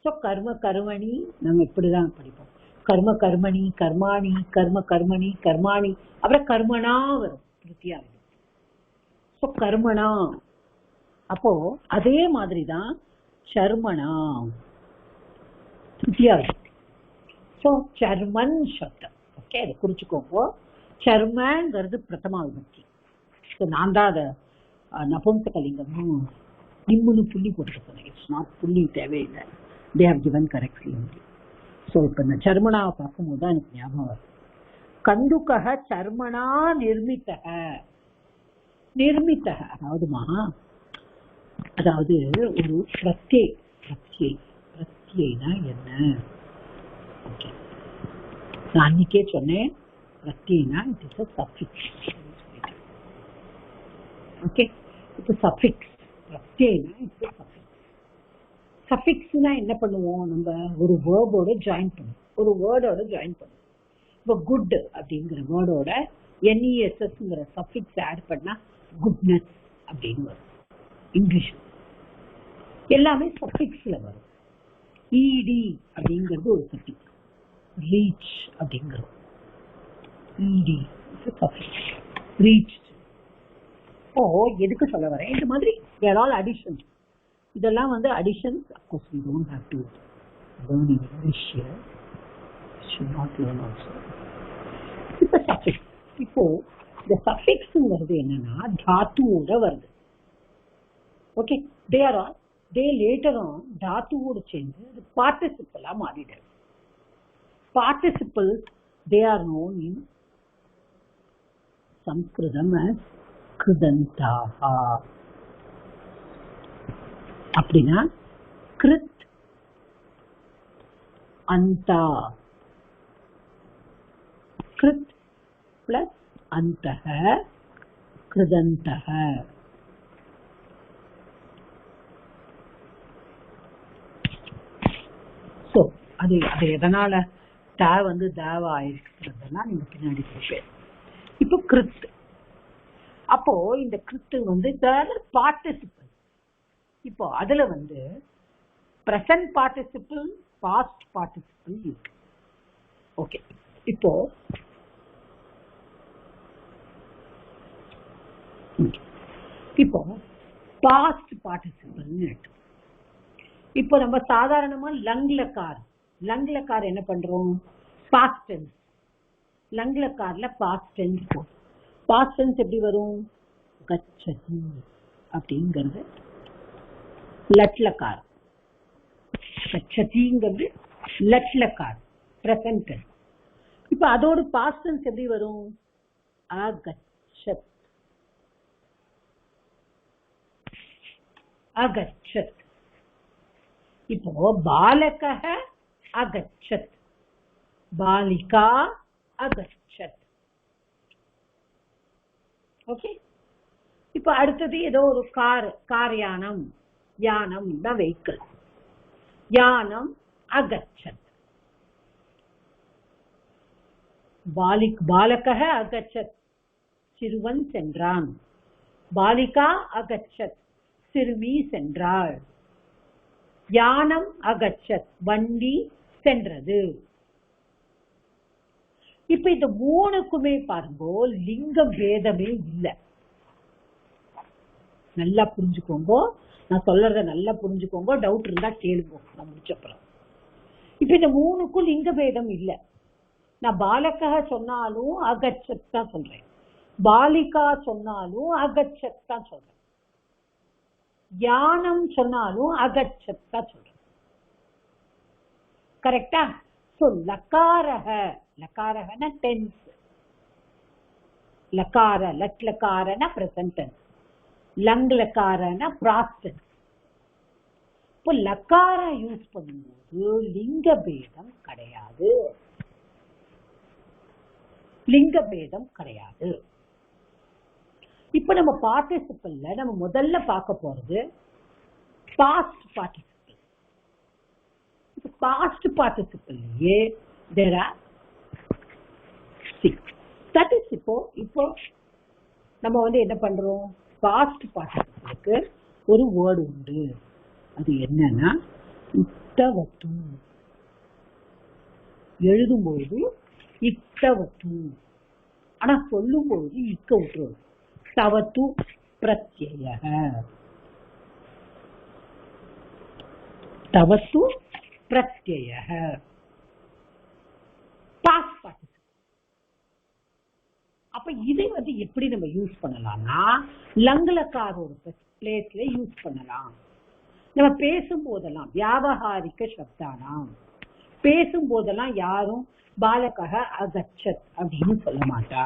ஸோ கர்ம கர்மணி நம்ம இப்படிதான் படிப்போம். கர்ம கர்மணி கர்மாணி, கர்ம கர்மணி கர்மாணி, அப்புறம் கர்மனா வரும் தித்தியா. ஸோ கர்மனா. அப்போ அதே மாதிரிதான் சர்மனா தித்தியா. ஸோ சர்மன் சப்தம். ஓகே, அதை குறிச்சுக்கோங்க. சர்மங்கிறது பிரதமா விபக்தி. நான் தான் அதை நபும்சகலிங்கமும் நிம்முன்னு புள்ளி போட்டு சொன்னேன். இட்ஸ் நாட் புள்ளி தேவையில்லை. They have given correctly. So இப்போ இந்த சர்மனாவை பார்க்கும்போது தான் எனக்கு ஞாபகம் வருது. கந்துக்கக சர்மனா நிர்மித்தக. நிர்மித்தக அதாவது ஒரு பிரத்யேனா என்ன? ஓகே, நான் அன்னைக்கே சொன்னேன் பிரத்யேனா it is a suffix. Okay, இப்போ சஃபிக்ஸ் பிரத்யேனா இட்ஸ் a suffix. சஃபிக்ஸ்னா என்ன பண்ணுவோம்? நம்ம ஒரு வேர்போட ஜாயின் பண்ணுவோம், ஒரு வேர்டோட ஜாயின் பண்ணுவோம். இப்போ குட் அப்படிங்கிற வேர்டோட NESSங்கிற சஃபிக்ஸ் ஆட் பண்ணா குட்னஸ் அப்படின்னு வரும். இங்கிலீஷ் எல்லாமே சஃபிக்ஸ்ல வரும். இடி அப்படிங்கிறது ஒரு சஃபிக்ஸ். ரீச் அப்படிங்கிறது இடி சஃபிக்ஸ். ரீச். ஓ, எதுக்கு சொல்ல வரேன்? இந்த மாதிரி வேற ஆல் அடிஷன். இதெல்லாம் வந்து additions. Of course we don't have to learn in English here. Should not learn also. இப்போ சஃபிக்ஸ். இப்போ இந்த சஃபிக்ஸ்ங்கிறது என்னன்னா தாத்துவோட வருது. ஓகே, they later on தாத்துவோட சேர்ந்து அது பார்ட்டிசிபிளா மாறிடுது. Participles, they are known in Sanskritam as Kridantaha. அப்படின்னா கிருத் அந்தா. கிருத் பிளஸ் அந்தஹ கிருதந்தஹ. ஸோ அது எதனால வந்து தேவா ஆயிருக்குறதெல்லாம் நீங்க பின்னாடி பேர். இப்போ கிருத். அப்போ இந்த கிருத்து வந்து பார்ட்டிசிபிள். இப்போ அதுல வந்து பிரசன்ட் பார்ட்டிசிபிள், பாஸ்ட் பார்ட்டிசிபிள் இருக்கு. ஓகே, இப்போ பாஸ்ட் பார்ட்டிசிபிள். இப்போ நம்ம சாதாரணமா லங்லக்கார் என்ன பண்றோம்? Past tense. லங்லக்கார்ல பாஸ்ட் டென்ஸ் போடும். பாஸ்ட் டென்ஸ் எப்படி வரும்? கச்சதி அப்படிங்கிறது லட்லக்கார். கச்சதிங்கிறது லட்லக்கார் பிரசன்ட் டென்ஸ். இப்ப அதோட பாஸ்ட் டென்ஸ் எப்படி வரும்? அகச்சத். அகச்சத். இப்போ பாலகः அகச்சத், பாலிகா அகச்சத். ஓகே, இப்ப அடுத்தது ஏதோ ஒரு கார் யானம். யானம் தான் வெஹிக்கிள். யானம் அகச்சத். பாலகः அகச்சத், சிறுவன் சென்றான். பாலிகா அகச்சத், சிறுமி சென்றாள். யானம் அகச்சத், வண்டி சென்றது. இப்ப இந்த மூணுக்குமே பாருங்க லிங்க பேதமே இல்லை. நல்லா புரிஞ்சுக்கோங்க, நான் சொல்றத நல்லா புரிஞ்சுக்கோங்க. டவுட் இருந்தா கேளுங்க நான் முடிச்சப்பறம். இப்ப இந்த மூணுக்கும் லிங்க பேதம் இல்லை. நான் பாலகா சொன்னாலும் அகச்சத் தான் சொல்றேன், பாலிகா சொன்னாலும் அகச்சத் தான் சொல்றேன், யானம் சொன்னாலும் அகச்சத் தான் சொல்றேன். கரெக்டா? சோ லக்காரஹன டென்ஸ். லக்கார லட்லக்காரன பிரசன்ட் டென்ஸ், லங்லக்காரன பாஸ்ட் டென்ஸ். இப்போ லக்கார யூஸ் பண்ணும்போது லிங்க பேதம் கிடையாது. லிங்க பேதம் கிடையாது. இப்ப நம்ம பார்ட்டிசிபிள்ல நம்ம முதல்ல பார்க்க போறது பாஸ்ட் பார்ட்டிசிபிள். பாஸ்ட் பார்ட்டிசிபிள்லயே there are 6. that is இப்போ நம்ம வந்து என்ன பண்றோம்? பாஸ்ட் பார்ட்டிசிபிளுக்கு ஒரு வேர்டு உண்டு. அது என்னன்னா இத்தவத்து. எழுதும்போது இத்தவத்து, ஆனா சொல்லும்போது இக்க விட்டுரும். தவத்து பிரத்யய. தவத்து பிரத்யய பாஸ்ட் பார்ட்டிசிபிள். அப்ப இதை வந்து எப்படி நம்ம யூஸ் பண்ணலாம்னா லங்கலக்கார ஒரு பிளேஸ்ல யூஸ் பண்ணலாம். நம்ம பேசும் போதெல்லாம் வியாபகாரிக சப்தானாம், பேசும் போதெல்லாம் யாரும் பாலகः அகச்சத் அப்படின்னு சொல்ல மாட்டா.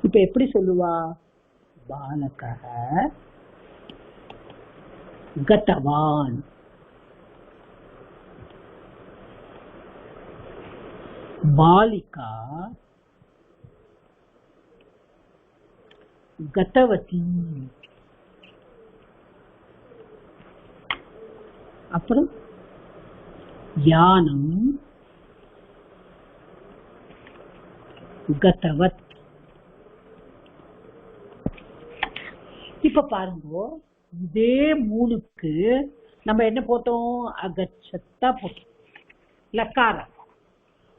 இப்ப எப்படி சொல்லுவா? பாலகः கதவான், பாலிகா கதவதி, அப்புறம் யானம் கதவத். இப்ப பாருங்க, இதே மூணுக்கு நம்ம என்ன போட்டோம்? அகச்சத்தா போட்டோம் லக்காரம்.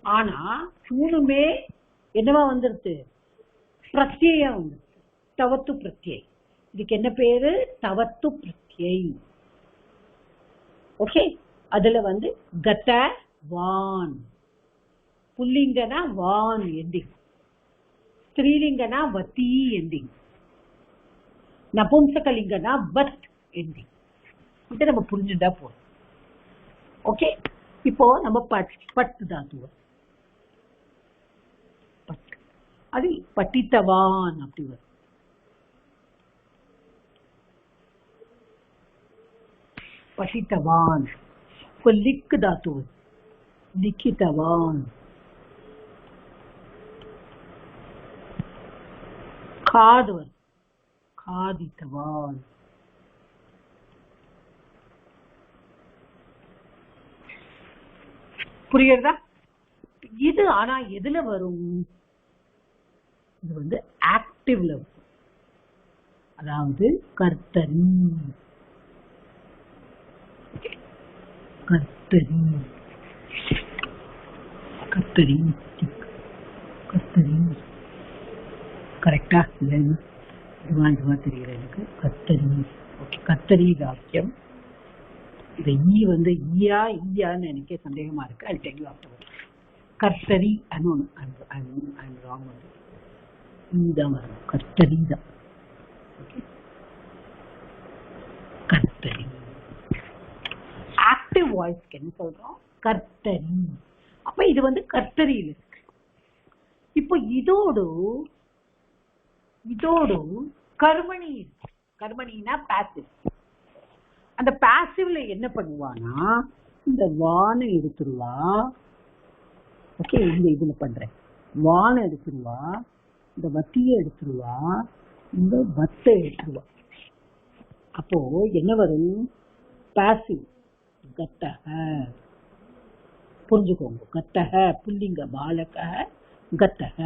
ஆனா மூணுமே என்னவா வந்துருது? பிரத்யம் வந்துருது, தவத்து பிரத்யம். இதுக்கு என்ன பேரு? தவத்து பிரத்யம். ஓகே, அதுல வந்து கத வான், புல்லிங்கனா வான் எண்டிங், ஸ்திரீலிங்கனா வத்தி எண்டிங், நபும்சகலிங்கனா வத் எண்டிங். இதை நம்ம புரிஞ்சுட்டா போதும். ஓகே, இப்போ நம்ம பட்டு தாத்துவ பட்டு, அது பட்டித்தவான் அப்படி வரும். पठितवान, को लिख धातु लिखितवान, खाद खादितवान, புரியுதா? இது ஆனா எதுல வரும்? இது வந்து ஆக்டிவ்ல வரும். அதாவது கர்த்தரி, கர்த்தரி, கர்த்தரி, கர்த்தரி. கரெக்டா? இதுவா தெரியல எனக்கு. கர்த்தரி. ஓகே, கர்த்தரி வாக்கியம். இந்த ஈ வந்து ஈயா ஈயான்னு எனக்கே சந்தேகமா இருக்கு. அது டெல் யூ ஆஃப்டர்வர்ட். கர்த்தரி அனோன் ராங் வந்து ஈதான் வரும். கர்த்தரி தான். ஓகே, கர்த்தரி. ஆக்டிவ் வாய்ஸ்க்கு என்ன சொல்றோம்? கர்த்தரி. அப்ப இது வந்து கர்த்தரியில் இருக்கு. இப்போ இதோடு கர்மணி இருக்கு. கர்மணினா பாசிவ். அந்த பாசிவ்ல என்ன பண்ணுவானா, இந்த வானை எடுத்துருவா. ஓகே, இந்த இதுல பண்றேன். வானை எடுத்துருவா, இந்த வத்திய எடுத்துருவா, இந்த வத்தை எடுத்துருவா. அப்போ என்ன வரும்? பாசிவ் கத்தக. புரிஞ்சுக்கோங்க. கத்தக புல்லிங்க, பாலக கத்தக,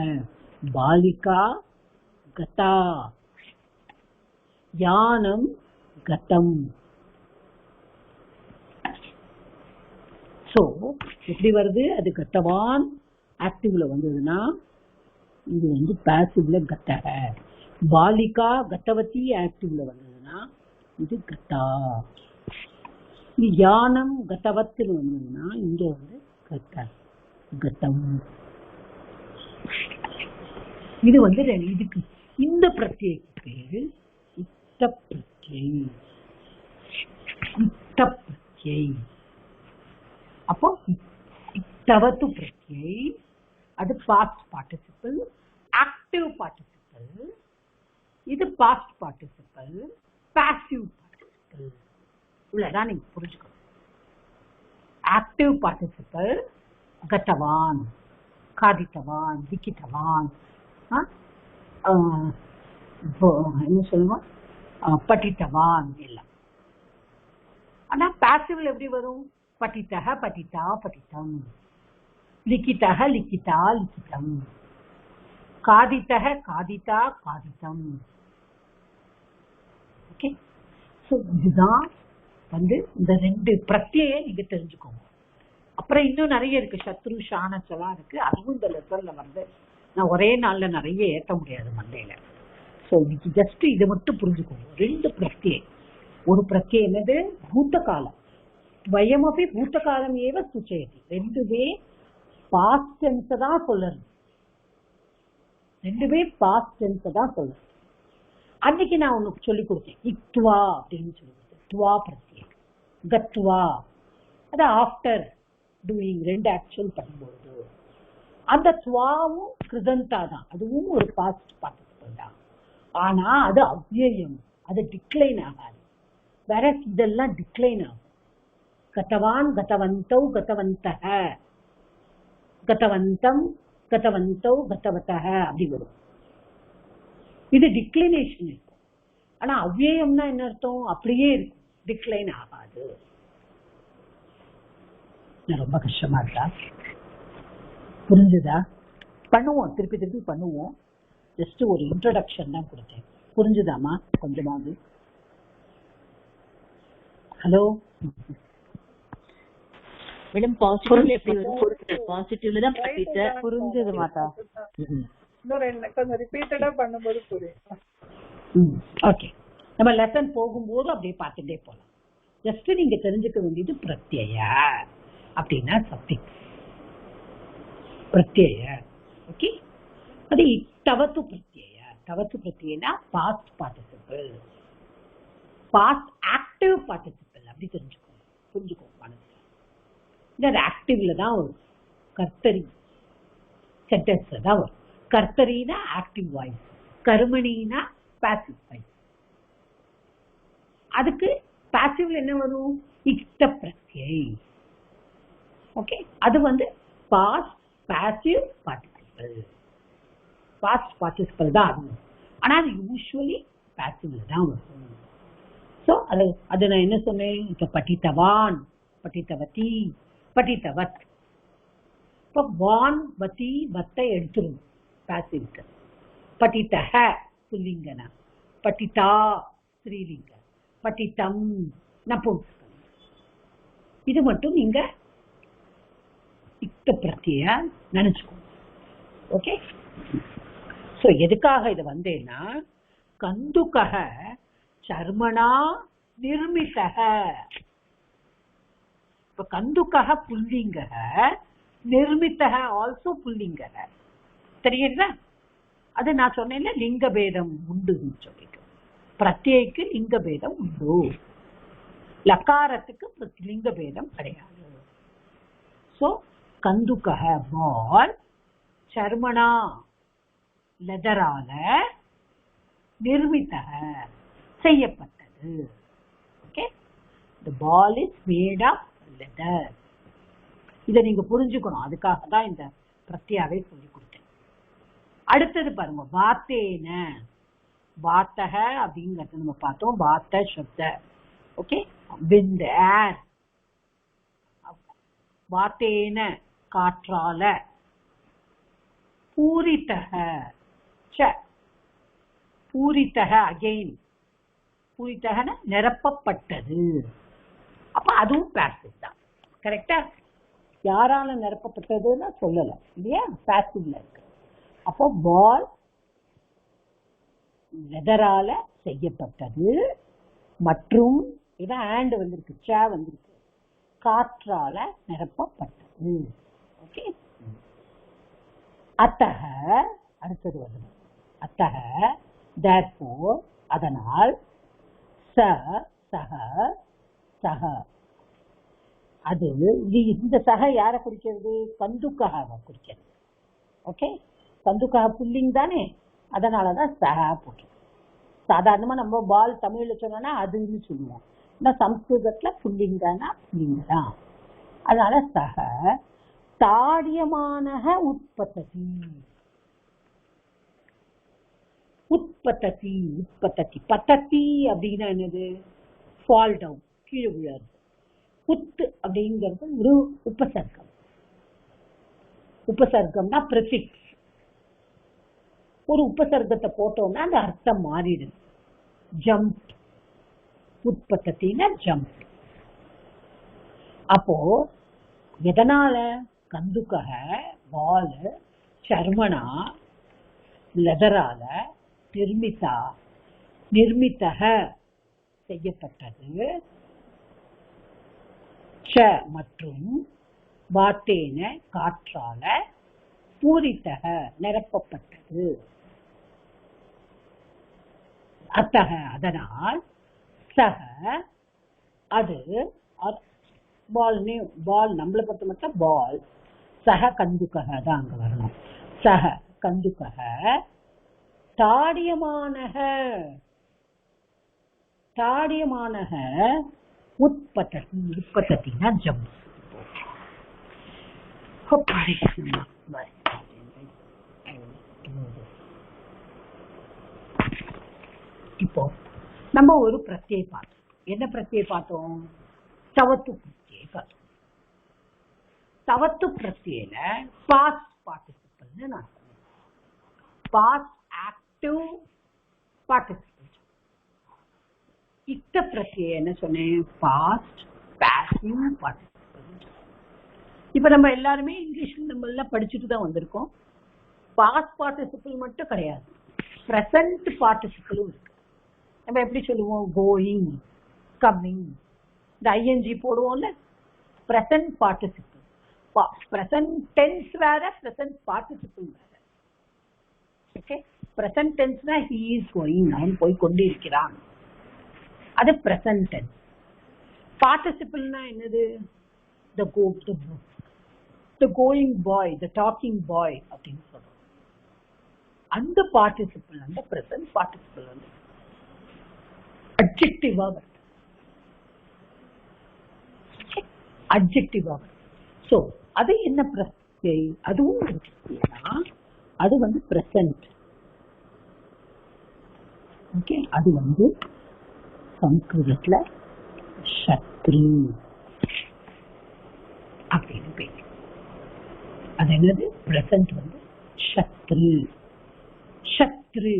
பாலிகா கதா, யானம் கதம். சோ எப்படி வருது? அது கத்தவான் ஆக்டிவ்ல வந்ததுன்னா இது வந்து பாசிவ்ல கத்தக. பாலிகா கத்தவதி ஆக்டிவ்ல வந்ததுன்னா இது கதா. யானம் கதவத்தில் வந்ததுன்னா இங்க வந்து கதம். இது வந்து இதுக்கு இந்த பிரத்யேக பேரு இத்த பிரத்யை. அப்போ இத்தவத்து பிரத்யை அது பாஸ்ட் பார்ட்டிசிபிள், ஆக்டிவ் பார்ட்டிசிபிள். இது பாஸ்ட் பார்ட்டிசிபிள், பாசிவ் பார்ட்டிசிபிள். இவ்வளவுதான் நீங்க புரிஞ்சுக்கணும். ஆக்டிவ் பார்ட்டிசிபிள் கத்தவான், காதித்தவான், லிக்கித்தவான், என்ன சொல்லுவோம், பட்டித்தவான் எல்லாம். ஆனா பாசிவ்ல எப்படி வரும்? பட்டித்தக பட்டித்தா பட்டித்தம், லிக்கித்தக லிக்கித்தா லிக்கித்தம், காதித்தக காதித்தா காதித்தம். ஓகே, இதுதான் வந்து இந்த ரெண்டு பிரத்யை நீங்க தெரிஞ்சுக்கோங்க. அப்புறம் இன்னும் நிறைய இருக்கு, சத்ரு ஷானஸ் எல்லாம் இருக்கு. அதுவும் இந்த லெசன்ல வந்து நான் ஒரே நாள்ல நிறைய ஏற்ற முடியாது மண்டையில. சோ இன்னைக்கு ஜஸ்ட் இதை மட்டும் புரிஞ்சுக்கோங்க. ரெண்டு பிரத்யை. ஒரு பிரத்யை என்னது? பூத்த காலம். வயமபி பூத்த காலம் ஏவ சூச்சயதி. ரெண்டுமே பாஸ்ட் டென்ஸ் தான் சொல்லுறது. ரெண்டுமே பாஸ்ட் டென்ஸ் தான் சொல்றேன். அன்னைக்கு நான் உனக்கு சொல்லி கொடுத்தேன் இக்துவா அப்படின்னு சொல்லி கொடுத்தேன். துவா பிரத்யம், கத்வா, அது ஆஃப்டர் டூயிங் ரெண்டு ஆக்சுவல் பண்ணும்போது அந்த துவாவும் கிருதந்தா தான், அதுவும் ஒரு பாஸ்ட் பார்ட்டிசிபிள் தான். ஆனா அது அவ்யயம், அது டிக்ளைன் ஆகாது. வேற இதெல்லாம் டிக்ளைன் ஆகும். கதவான், கதவந்தௌ, கதவந்தஹ, கதவந்தம், கதவந்தௌ, கதவதஹ அப்படி வரும். இது டிக்ளைனேஷன் இருக்கும். ஆனா அவ்யயம்னா என்ன அர்த்தம்? அப்படியே இருக்கும், டிக்ளைன் ஆகாது. ரொம்ப கஷ்டமா இருக்கா? புரிஞ்சுதா? பண்ணுவோம், திருப்பி திருப்பி பண்ணுவோம். ஜஸ்ட் ஒரு இன்ட்ரோடக்ஷன் தான் கொடுத்தேன். புரிஞ்சுதாமா கொஞ்சமாவது? ஹலோ மேடம் பாசிட்டிவ்ல எப்படி வரும்? பாசிட்டிவ்ல தான் படிச்சேன். புரிஞ்சது மாதா. கொஞ்சம் ரிப்பீட்டடா பண்ணும்போது புரியும். ஓகே, நம்ம லெசன் போகும்போது அப்படியே பார்த்துட்டே போலாம். ஜஸ்ட் நீங்க தெரிஞ்சுக்க வேண்டியது பிரத்யய அப்படின்னா சப்ஜெக்ட் பிரத்யய. ஓகே, அது தவத்து பிரத்யய. தவத்து பிரத்யனா past participle, past active participle அப்படி தெரிஞ்சுக்கோங்க, புரிஞ்சுக்கோங்க மனசுல. அது ஆக்டிவ்ல தான் வரும், கர்த்தரி சென்டென்ஸ்ல தான் வரும். கர்த்தரினா ஆக்டிவ் வாய்ஸ், கர்மணினா பாசிவ் வாய்ஸ். அதுக்கு பாசிவ்ல என்ன வரும்? இக்த பிரத்யை. ஓகே, அது வந்து past passive participle. Past participle தான் அது, ஆனா அது யூஸ்வலி பாசிவ்ல தான் வரும். சோ அது நான் என்ன சொன்னேன்? இப்ப பட்டித்தவான், பட்டித்தவதி, பட்டித்தவத். இப்ப வான், வதி, வத்தை எடுத்துரும் பாசிவ்க்கு. பட்டித்தஹ புல்லிங்கனா, பட்டிதா ஸ்ரீலிங்க, பட்டித்தம் நபும்சகம். இது மட்டும் நீங்க இக்த பிரத்ய நினைச்சுக்கோங்க. ஓகே, சோ எதுக்காக இது வந்தேன்னா, கந்துகஹ சர்மணா நிர்மிதஹ. இப்ப கந்துகஹ புல்லிங்கஹ, நிர்மிதஹ ஆல்சோ புல்லிங்கஹ. தெரியுதா? அது நான் சொன்னேன்ல, லிங்க பேதம் உண்டுன்னு சொல்லிட்டு. பிரத்யேக்கு லிங்க பேதம் உண்டு, லக்காரத்துக்கு லிங்க பேதம் கிடையாது. சோ கந்துகஹ பால், சர்மணா லெதரால, நிர்மிதஹ செய்யப்பட்டது. Okay, the ball is made of leather. இதை நீங்க புரிஞ்சுக்கணும், அதுக்காக தான் இந்த பிரத்யாவை சொல்லி கொடுத்தேன். அடுத்தது பாருங்க, வாத்தேன. வாத்தக அப்படிங்கிறது நம்ம பார்த்தோம், வாத்த சப்த. ஓகே, வித் ஏர். வாத்தேன காற்றால. பூரித்தக ச, பூரித்தக அகைன், பூரித்தகன நிரப்பப்பட்டது. அப்ப அதுவும் பாசிவ் தான். கரெக்டா? யாரால நிரப்பப்பட்டதுன்னு சொல்லல இல்லையா, பாசிவ்ல இருக்கு. அப்போ பால் லெதரால செய்யப்பட்டது மற்றும் இதான் ஆண்ட் வந்திருக்கு, ச வந்திருக்கு, காற்றால நிரப்பப்பட்டது. ஓகே, அத்தக அடுத்தது வருது. அத்தக therefore அதனால், ச சக சக அது இந்த சக யாரை குறிக்கிறது? கந்துக்காக குறிக்கிறது. ஓகே, கந்துக்காக புல்லிங் தானே, அதனாலதான் சக போட்டு. சாதாரணமா நம்ம பால் தமிழ்ல சொன்னோம்னா அதுன்னு சொல்லுவோம், ஆனா சம்ஸ்கிருதத்துல புல்லிங்கானா புல்லிங்க தான். அதனால சக தாடியமான உற்பத்தி. உற்பத்தி உற்பத்தி பத்தத்தி அப்படின்னா என்னது? ஃபால் டவுன், கீழே விழாது. உத்து அப்படிங்கிறது ஒரு உபசர்க்கம். உபசர்க்கம்னா பிரிஃபிக்ஸ். ஒரு உபசர்க்கத்தை போட்டோம்னா அந்த அர்த்தம் மாறிடுது. ஜம்ப், உற்பத்தினா ஜம்ப். அப்போ எதனால? கந்துக்கக வால், சர்மனா லெதரால, நிர்மிதா நிர்மிதக செய்யப்பட்டது, ச மற்றும் வாத்தேன காற்றால பூரித்தக நிரப்பப்பட்டது. அத்தக அதனால், சக அது, பால் நம்மளை பொறுத்த மட்டும் பால், சக கந்துகக தான் அங்க வரணும். சக கந்துகக தாடியமானக உற்பத்தினா ஜம்பு. இப்போ நம்ம ஒரு பிரத்யை பார்த்தோம். என்ன பிரத்யை பார்த்தோம்? தவத்து பிரத்யை பார்த்தோம். தவத்து பிரத்யேல பாஸ்ட் பார்ட்டிசிபிள்னு நான் சொன்னேன். Past active participle. இத்த பிரத்யை என்ன சொன்னேன்? Past passive participle. இப்ப நம்ம எல்லாருமே இங்கிலீஷ்ல நம்ம எல்லாம் படிச்சுட்டு தான் வந்திருக்கோம். பாஸ்ட் பார்ட்டிசிபிள் மட்டும் கிடையாது, பிரசன்ட் பார்ட்டிசிபிளும் இருக்கு. நம்ம எப்படி சொல்லுவோம்? கோயிங், கம்மிங், இந்த ஐஎன்ஜி போடுவோம்ல. பிரசன்ட் பார்ட்டிசிபிள், பிரசன்ட் டென்ஸ் வேற, பிரசன்ட் பார்ட்டிசிபிள் வேற. ஓகே, பிரசன்ட் டென்ஸ்னா he is going, அவன் போய் கொண்டு இருக்கிறான், அது பிரசன்ட் டென்ஸ். பார்ட்டிசிபிள்னா என்னது? the going boy, the talking boy அப்படின்னு சொல்றோம். அந்த பார்ட்டிசிபிள், அந்த பிரசன்ட் பார்ட்டிசிபிள் வந்து அட்ஜெக்டிவா வருது. அட்ஜெக்டிவா வருது. சோ அது என்ன பிரத்யை? அதுவும் ஒரு பிரத்யேனா, அது வந்து பிரசன்ட். ஓகே, அது வந்து சம்ஸ்கிருதத்துல சத்ரு அப்படின்னு பேரு. அது என்னது? பிரசன்ட் வந்து சத்ரு. சத்ரு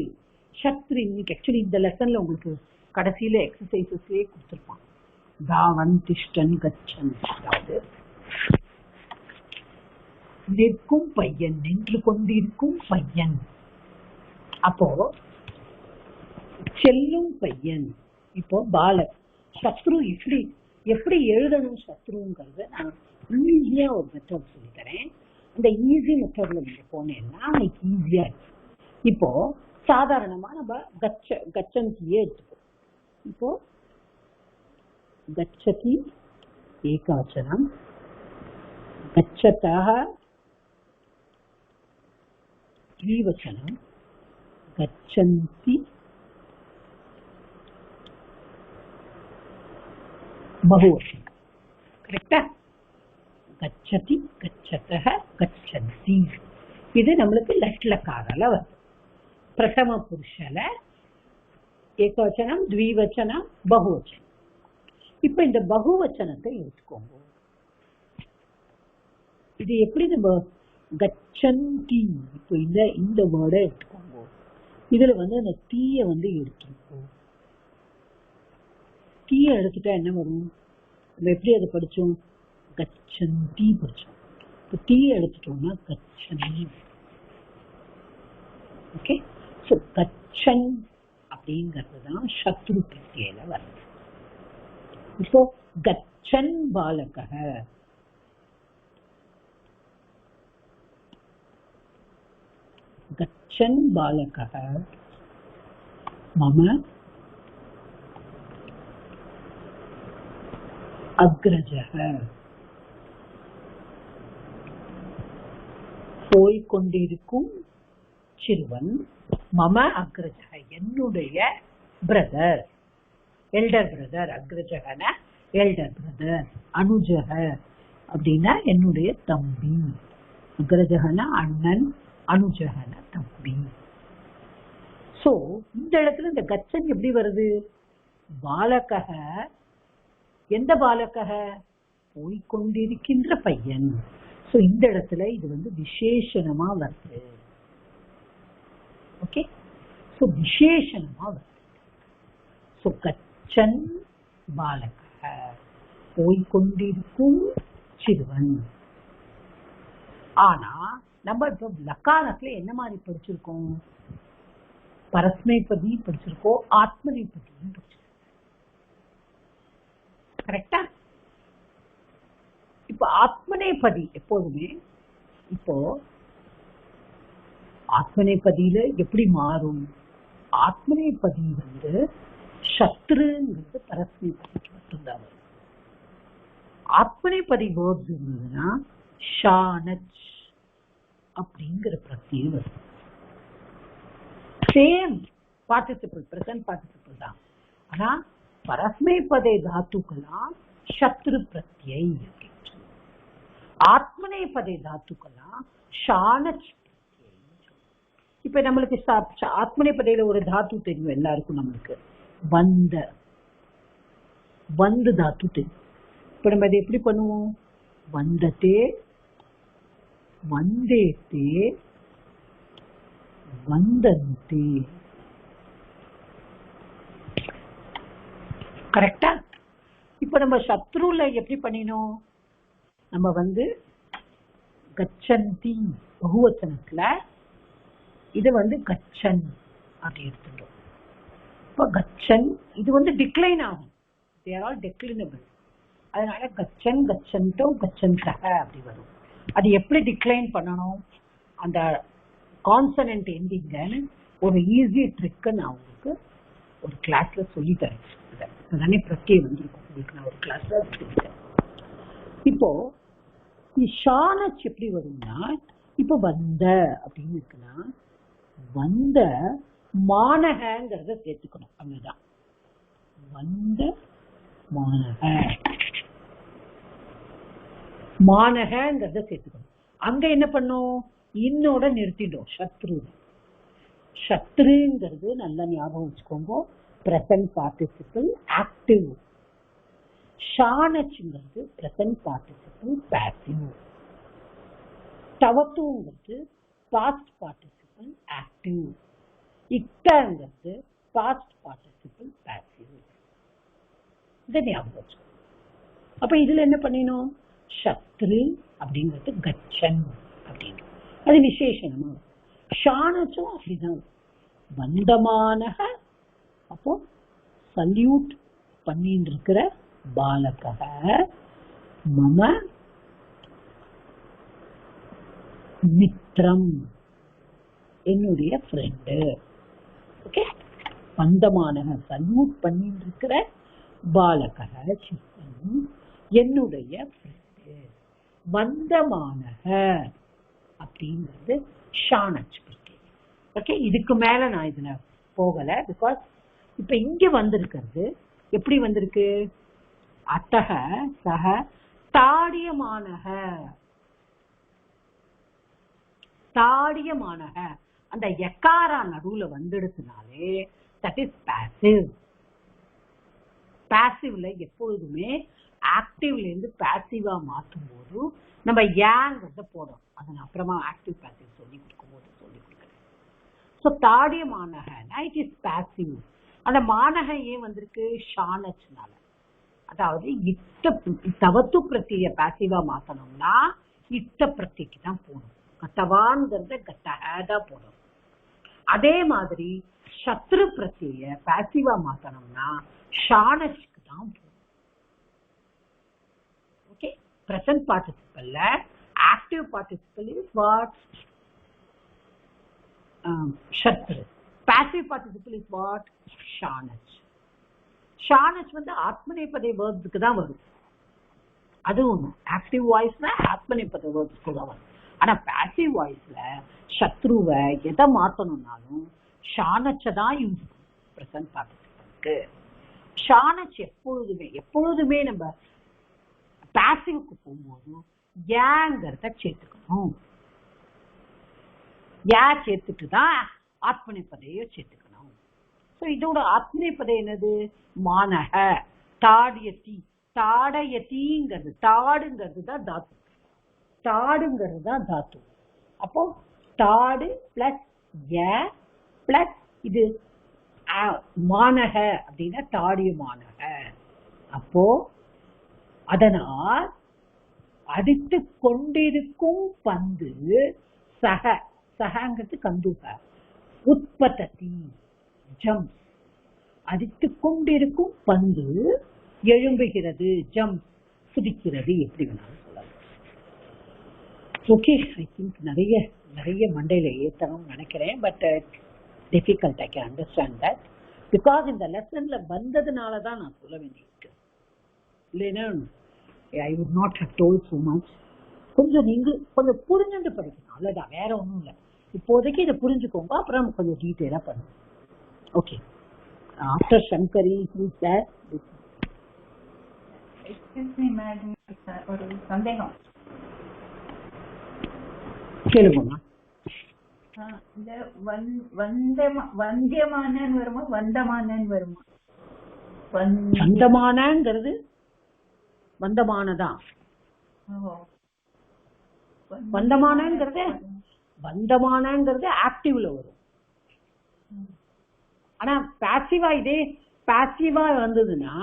சத்ரு இன்னைக்கு ஆக்சுவலி இந்த லெசன்ல உங்களுக்கு கடைசியில எக்ஸசைசஸ்லயே கொடுத்துருப்பான். தாவன் திஷ்டன் கச்சன், அதாவது நிற்கும் பையன், நின்று கொண்டிருக்கும் பையன். அப்போ செல்லும் பையன். இப்போ பாலக். சத்ரு எப்படி எழுதணும் சத்ருங்கிறத நான் ஈஸியா ஒரு மெத்தட் சொல்லி தரேன். அந்த ஈஸி மெத்தட்ல நீங்க போனேன்னா உங்களுக்கு ஈஸியா இருக்கு. இப்போ சாதாரணமா நம்ம கச்சந்தியே எடுத்துக்கோ. இப்போ கச்சதி ஏகவச்சனம், கச்சதः द्विवचனம், गच्छन्ति बहुवचனம். கரெக்டா? गच्छति, गच्छतः, गच्छन्ति. இது நம்மளுக்கு லட்லக்காரால வருது. பிரதம புருஷல ஏகவச்சனம், த்விவச்சனம், பகுவச்சனம். இப்ப இந்த பகுவச்சனத்தை எடுத்துக்கோங்க. இது எப்படி நம்ம கச்சந்தி, இப்போ இந்த வேர்டை எடுத்துக்கோங்க. இதுல வந்து அந்த தீய வந்து எடுத்துருக்கோம். தீய எடுத்துட்டா என்ன வரும்? நம்ம எப்படி அதை படிச்சோம்? கச்சந்தி படிச்சோம். இப்போ தீய எடுத்துட்டோம்னா கச்சனி. ஓகே, ஸோ கச்சன் அப்படிங்கிறது தான் சத்ரு பிரத்யேல வருது. இப்போ கச்சன் பாலகः, गच्छन् बालकः मम अग्रजः, போய்கொண்டிருக்கும் சிறுவன், மம அக்ரஜக என்னுடைய பிரதர், எல்டர் பிரதர். அக்ரஜகன எல்டர் பிரதர். அனுஜக அப்படின்னா என்னுடைய தம்பி. அக்ரஜகன அண்ணன், அனுஜகன தம்பி. சோ இந்த இடத்துல இந்த கச்சன் எப்படி வருது? பாலகக, எந்த பாலகக? போய்கொண்டிருக்கின்ற பையன். சோ இந்த இடத்துல இது வந்து விசேஷணமா வருது. ஓகே, சோ விசேஷணமா வருது. சோ கச்சன் பாலகக, போய்கொண்டிருக்கும் சிறுவன். ஆனா நம்ம இப்ப லக்காரத்துல என்ன மாதிரி படிச்சிருக்கோம்? பரஸ்மைபதி படிச்சிருக்கோம், ஆத்மநேபதியும் படிச்சிருக்கோம். கரெக்டா? இப்ப ஆத்மநேபதி எப்போதுமே இப்போ ஆத்மநேபதியில எப்படி மாறும்? ஆத்மநேபதி சத்ருங்கிறது பரஸ்மைபதிக்கு மட்டும்தான் வரும். ஆத்மநேபதி வேர்ப்ஸ் இருந்ததுன்னா ஷானச் அப்படிங்கிற பிரத்யம் வரும். சேம் பார்ட்டிசிபிள், பிரசன்ட் பார்ட்டிசிபிள் தான். ஆனா பரஸ்மைபதே தாத்துக்கெல்லாம் சத்ரு பிரத்யை. ஆத்மநேபதே தாத்துக்கெல்லாம் ஷானச். இப்ப நம்மளுக்கு ஆத்மநேபதியில ஒரு தாத்து தெரியும் எல்லாருக்கும். நம்மளுக்கு வந்த வந்து தாத்து தெரியும். இப்ப நம்ம அதை எப்படி பண்ணுவோம்? வந்ததே, வந்தேத்தே, வந்தந்தே. கரெக்டா? இப்ப நம்ம சத்ருல எப்படி பண்ணினோம்? நம்ம வந்து கச்சந்தி பகுவச்சனத்துல இது வந்து கச்சன் அப்படி எடுத்துட்டோம். இப்ப கச்சன் இது வந்து டிக்ளைன் ஆகும். they are all declinable. அதனால கச்சன் கச்சன்டோ கச்சன்தக அப்படி வரும். அது எப்படி டிக்ளைன் பண்ணணும்? அந்த கான்சனன்ட் எண்டிங்கன்னு ஒரு ஈஸி ட்ரிக் நான் உங்களுக்கு ஒரு கிளாஸ்ல சொல்லி தரேன். அதானே பிரத்யம் வந்திருக்கும் உங்களுக்கு, நான் ஒரு கிளாஸ்ல சொல்லித்தரேன். இப்போ ஷானச் எப்படி வரும்னா, இப்ப வந்த அப்படின்னு இருக்குன்னா வந்த மானகங்கிறத சேர்த்துக்கணும். அங்கதான் வந்த மானக, மானகங்கிறத சேர்த்துக்கணும். அங்க என்ன பண்ணும்? இன்னோட நிறுத்திடும். சத்ரு, சத்ருங்கிறது நல்லா ஞாபகம் வச்சுக்கோங்க, பிரசன்ட் பார்ட்டிசிபிள் ஆக்டிவ். ஷானச்ங்கிறது பிரசன்ட் பார்ட்டிசிபிள் பாசிவ். தவத்துங்கிறது பாஸ்ட் பார்ட்டிசிபிள் ஆக்டிவ். இக்தங்கிறது பாஸ்ட் பார்ட்டிசிபிள் பாசிவ். இதை ஞாபகம் வச்சுக்கோ. அப்ப இதுல என்ன பண்ணினோம்? சத்ரு அப்படிங்கிறது கச்சன் அப்படின்னு அது விசேஷமா. ஷானச்சும் அப்படிதான். வந்தமானக அப்போ சல்யூட் பண்ணிட்டு இருக்கிற பாலக மம மித்ரம் என்னுடைய ஃப்ரெண்டு. ஓகே, வந்தமானக சல்யூட் பண்ணிட்டு இருக்கிற பாலக என்னுடைய ஃப்ரெண்டு. வந்தமானக அப்படிங்கிறது ஷானச். ஓகே, இதுக்கு மேல நான் இதுல போகல. பிகாஸ் இப்ப இங்க வந்திருக்கிறது எப்படி வந்திருக்கு? அத்தக சக தாடியமானக, தாடியமானக அந்த எக்காரா நடுவுல வந்துடுச்சுனாலே தட் இஸ் பாசிவ். பாசிவ்ல எப்பொழுதுமே ஆக்டிவ்ல இருந்து பாசிவா மாற்றும் போது நம்ம ஏங்கிறத போடும். அதை அப்புறமா ஆக்டிவ் பாசிவ் சொல்லி கொடுக்கும் போது சொல்லி கொடுக்குறேன். ஸோ தாடிய மானகனா இட் இஸ் பாசிவ். அந்த மானக ஏன் வந்திருக்கு? ஷானச்னால. அதாவது இட்ட தவத்து பிரத்திய பாசிவா மாத்தணும்னா இட்ட பிரத்திக்கு தான் போகணும். கத்தவான்கிறத கத்ததான் போடணும். அதே மாதிரி சத்ரு பிரத்திய பாசிவா மாத்தணும்னா ஷானச்சுக்கு தான் போகணும். ஓகே, பிரசன்ட் பார்ட்டிசிபிள்ல ஆக்டிவ் பார்ட்டிசிபிள் இஸ் வாட்? சத்ரு. Passive participle is what? ஷானச். ஷானச் வந்து ஆத்மநேபதே வேர்ப்ஸ்க்கு தான் வரும். அதுவும் ஆக்டிவ் வாய்ஸ்ல ஆத்மநேபதே வேர்ப்ஸ்க்கு தான் வரும். ஆனா பாசிவ் வாய்ஸ்ல சத்ருவை எதை மாத்தணும்னாலும் ஷானச்சை தான் யூஸ் பண்ணும். பிரசன்ட் பார்ட்டிசிபிளுக்கு ஷானச் எப்பொழுதுமே நம்ம பாசிவ்க்கு போகும்போது ஏங்கிறத சேர்த்துக்கணும். யா சேர்த்துட்டு தான் ஆத்மநேபதையோ சேர்த்துக்கணும். ஸோ இதோட ஆத்மநேபதை என்னது? மானக தாடியத்தி. தாடயத்திங்கிறது தாடுங்கிறது தான் தாத்து. தாடுங்கிறது தான் தாத்து. அப்போ தாடு பிளஸ் ஏ பிளஸ் இது மானக அப்படின்னா தாடிய மானக. அப்போ அதனால் அடித்து கொண்டிருக்கும் பந்து சக, சகங்கிறது கந்துக, உற்பத்தி ஜம். அடித்து கொண்டிருக்கும் பந்து எழும்புகிறது, ஜம் சுடிக்கிறது, எப்படி வேணாலும் சொல்லலாம். ஓகே, ஐ திங்க் நிறைய நிறைய மண்டையில ஏத்தணும்னு நினைக்கிறேன். But difficult, I can understand that. Because இந்த லெசன்ல வந்ததுனால தான் நான் சொல்ல வேண்டியிருக்கு. இல்லைன்னா I would not have told so much. கொஞ்சம் நீங்க கொஞ்சம் புரிஞ்சுட்டு படிக்கணும், அவ்வளவுதான், வேற ஒன்றும் இல்லை. இப்போதைக்கு இதை புரிஞ்சுக்கோங்க, அப்புறம் கொஞ்சம் டீட்டெயிலா பண்ணுங்க. ஓகே, ஆஃப்டர் சங்கரி ஒரு சந்தேகம். கேளுங்கம்மா. இந்த வந்தியமானன் வருமா வந்தமானன் வருமா? வந்தமானங்கிறது வந்தமானதான். வந்தமானங்கிறது ஆக்டிவ்ல வரும். ஆனா பாசிவா, இதே பாசிவா வந்ததுன்னா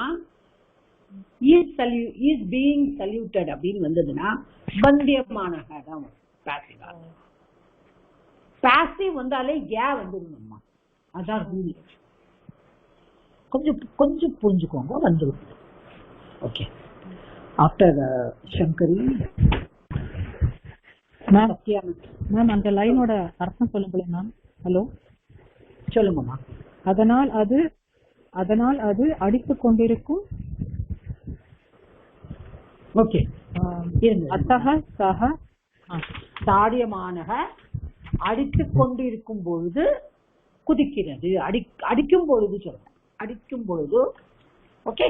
is being saluted அப்படின்னு வந்ததுன்னா வந்தியமானக தான் வரும். பாசிவா பாசிவ் வந்தாலே வந்துருங்கம்மா, அதான் ரூல். கொஞ்சம் கொஞ்சம் புரிஞ்சுக்கோங்க, வந்துடும். ஓகே, ஆஃப்டர் சங்கரி மேம் அந்த லைனோட அர்த்தம் சொல்லுங்களேன் மேம். ஹலோ, சொல்லுங்கம்மா. அதனால் அது அடித்துக் கொண்டிருக்கும். ஓகே, அத்தக சக தாடியமானக அடித்துக் கொண்டிருக்கும் பொழுது குதிக்கிறது. அடிக்கும் பொழுது சொல்றேன், அடிக்கும் பொழுது. ஓகே,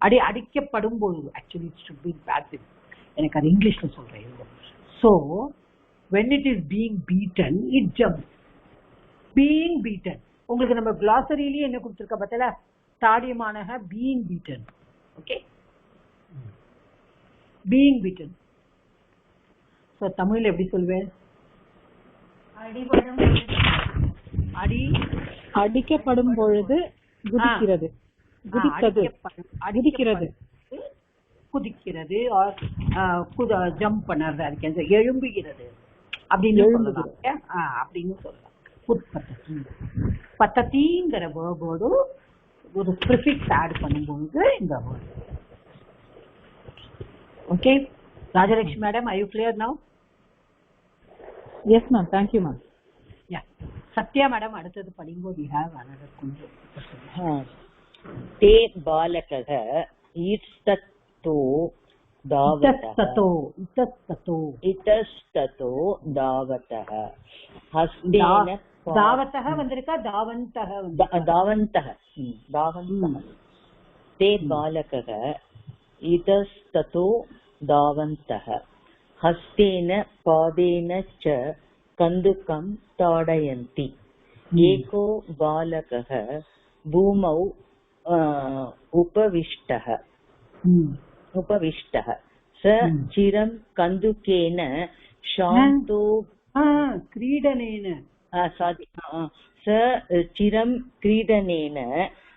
அடிக்கப்படும் பொழுது. Actually it should be passive. எனக்கு அது இங்கிலீஷ்ல சொல்றேன். So when it is being beaten, it jumps. Being beaten, உங்களுக்கு நம்ம glossary-லயே என்ன கொடுத்திருக்க பார்த்தல, தாடியமானக being beaten. Okay, being beaten. So தமிழ்ல எப்படி சொல்வேன்? அடிக்கப்படும் பொழுது குதிக்கிறது, குதிக்கிறது, ஜம்ப் பண்ணறது, அதுக்கு எழும்புகிறது அப்படின்னு சொல்லலாம். உற்பத்தி பத்தத்திங்கிற வேர்போடு ஒரு ப்ரிஃபிக்ஸ் ஆட் பண்ணும்போது இந்த word. Okay, Rajalakshmi madam, are you clear now? Yes ma'am, thank you ma'am. Yeah, Sathya madam அடுத்தது படிங்கோ. we have another கொஞ்சம். ते बालकः इतस्ततो दावतः हस्तेन दावतः வந்திருக்கா, தாவந்தः दावन्तः ते बालकः इतस्ततो दावन्तः हस्तेन पादेन च कन्दुकं ताडयन्ति. एको बालकः भूमौ उपविष्टः स चिरं कन्दुकेन शान्तो क्रीडनेन स चिरं क्रीडनेन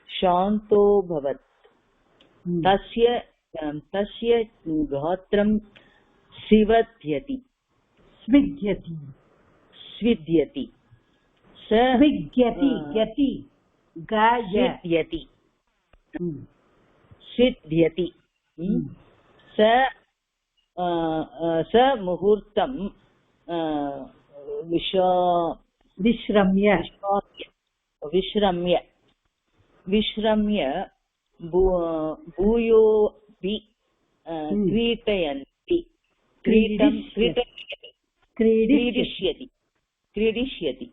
शान्तोऽभवत्. तस्य गात्रं स्विद्यति स मुहूर्तं विश्रम्य भूयोऽपि क्रीडिष्यति.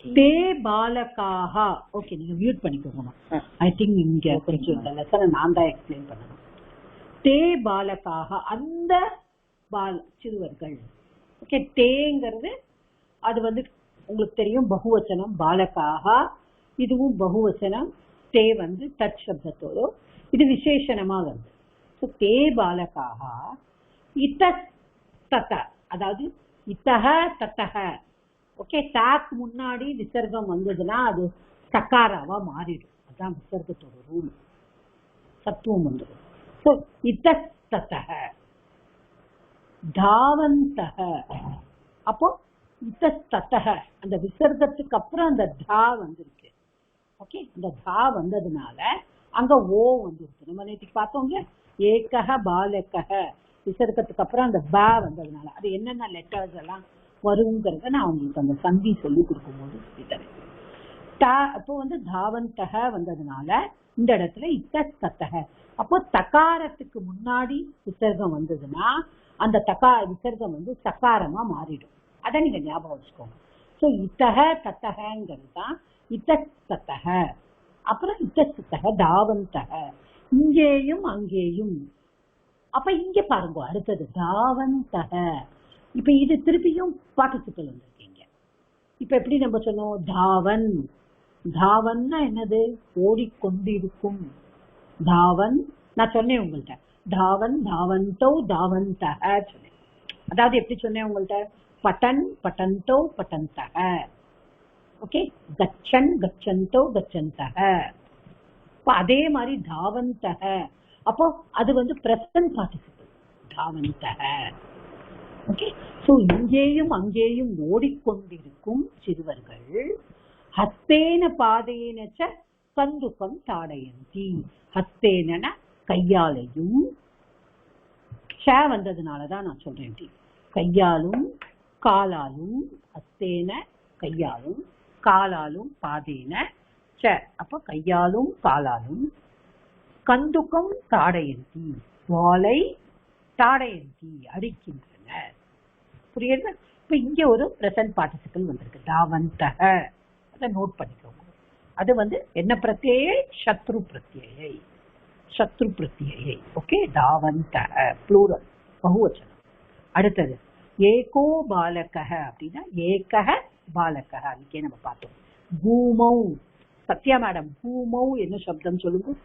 ते बालकाः. ஓகே, நீங்க மியூட் பண்ணிக்கோங்க. ஐ திங்க் இங்க கொஞ்சம் இந்த லெசனை நான் தான் எக்ஸ்பிளைன் பண்ணணும். தே பாலகாக, அந்த சிறுவர்கள். ஓகே, தேங்கிறது அது வந்து உங்களுக்கு தெரியும் பகுவச்சனம், பாலகாக இதுவும் பகுவச்சனம். தே வந்து தட் சப்தத்தோடு இது விசேஷணமா வருது. தே பாலகாக இத்தக, அதாவது இத்தக தத்தக. ஓகே, தாக்கு முன்னாடி விசர்க்கம் வந்ததுன்னா அது சக்காராவா மாறிடும். அதுதான் விசர்க்கத்தோட ரூல். சத்துவம் வந்துடும். ஸோ இத்தக தாவந்தக. அப்போ இத்தக அந்த விசர்க்கத்துக்கு அப்புறம் அந்த தா வந்திருக்கு. ஓகே, அந்த தா வந்ததுனால அங்க ஓ வந்துருக்கு. நம்ம நேற்றுக்கு பார்த்தோம் இல்லையா, ஏகஹ பாலகஹ விசர்க்கத்துக்கு அப்புறம் அந்த ப வந்ததுனால அது என்னென்ன லெட்டர்ஸ் எல்லாம் வருங்கிறத நான் உங்களுக்கு அந்த சந்தி சொல்லி கொடுக்கும்போது சொல்லித்தரேன். அப்போ வந்து தாவந்தக வந்ததுனால இந்த இடத்துல இத்தத்தக. அப்போ தகாரத்துக்கு முன்னாடி விசர்க்கம் வந்ததுன்னா அந்த விசர்க்கம் வந்து சகாரமா மாறிடும். அதை நீங்க ஞாபகம் வச்சுக்கோங்க. சோ இத்தக தத்தகங்கிறது தான் இத்தத்தக. அப்புறம் இத்தத்தக தாவந்தக, இங்கேயும் அங்கேயும். அப்ப இங்க பாருங்க அடுத்தது தாவந்தக. இப்ப இது திருப்பியும் பார்ட்டிசிபிள் வந்திருக்கீங்க. இப்ப எப்படி நம்ம சொன்னோம்? தாவன். தாவன்னா என்னது? ஓடிக்கொண்டிருக்கும். தாவன் நான் சொன்னேன் உங்கள்கிட்ட. தாவன் தாவந்தோ தாவந்தக சொன்னேன். அதாவது எப்படி சொன்னேன் உங்கள்கிட்ட? பட்டன் பட்டந்தோ பட்டந்தக. ஓகே, கச்சன் கச்சந்தோ கச்சந்தக. அதே மாதிரி தாவந்தக. அப்போ அது வந்து பிரசன்ட் பார்ட்டிசிபிள் தாவந்தக. ஓகே, சோ இங்கேயும் அங்கேயும் ஓடிக்கொண்டிருக்கும் சிறுவர்கள் ஹஸ்தேன பாதேனச்ச கந்துகம் தாடயந்தி. ஹஸ்தேன கையாலையும், ஷ வந்ததுனாலதான் நான் சொல்றேன். கையாலும் காலாலும், ஹஸ்தேன கையாலும் காலாலும் பாதேன ச அப்ப கையாலும் காலாலும் கந்துகம் தாடயந்தி வாளை தாடயந்தி அடிக்கின்றனர். புரியுது? இப்ப இங்க ஒரு பிரசன்ட் பார்ட்டிசிபிள் வந்திருக்கு தாவந்தக. அதை நோட் பண்ணிக்கோங்க. அது வந்து என்ன பிரத்யை? சத்ரு பிரத்யை. சத்ரு பிரத்யை. Okay, தாவந்தக plural பகுவச்சனம். அடுத்தது ஏகோ பாலகஹ அப்படின்னா ஏகஹ பாலகஹ. அன்னைக்கே நம்ம பார்த்தோம். பூமௌ. சத்யா மேடம், பூமௌ என்ன சப்தம் சொல்லுங்க.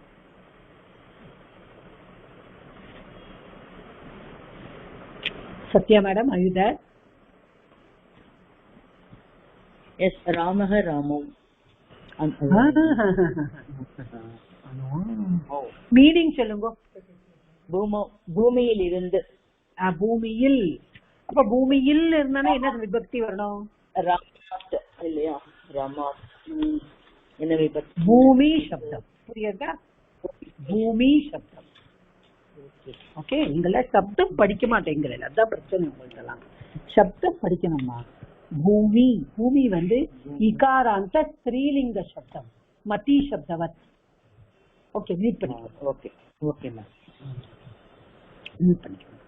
Sathya madam, are you there? Yes, Ramah Ramau. Meaning சொல்லுங்க. பூமியில் இருந்து. பூமியில். அப்ப பூமியில் இருந்தானே என்ன விபக்தி வரணும்? ராமாத் இல்லையா? ராமாத் என்ன விபக்தி? பூமி சப்தம். புரியுதா? பூமி சப்தம். ஓகே, நீங்கள சப்தம் படிக்க மாட்டேங்கிறேன், அதான் பிரச்சனை உங்கள்ட்டலாம். சப்தம் படிக்கணுமா? பூமி. பூமி வந்து இகாராந்த ஸ்ரீலிங்க சப்தம், மதி சப்தவத். ஓகே, மியூட் பண்ணிக்கோங்க. ஓகே ஓகே மேம், மியூட் பண்ணிக்கோங்க.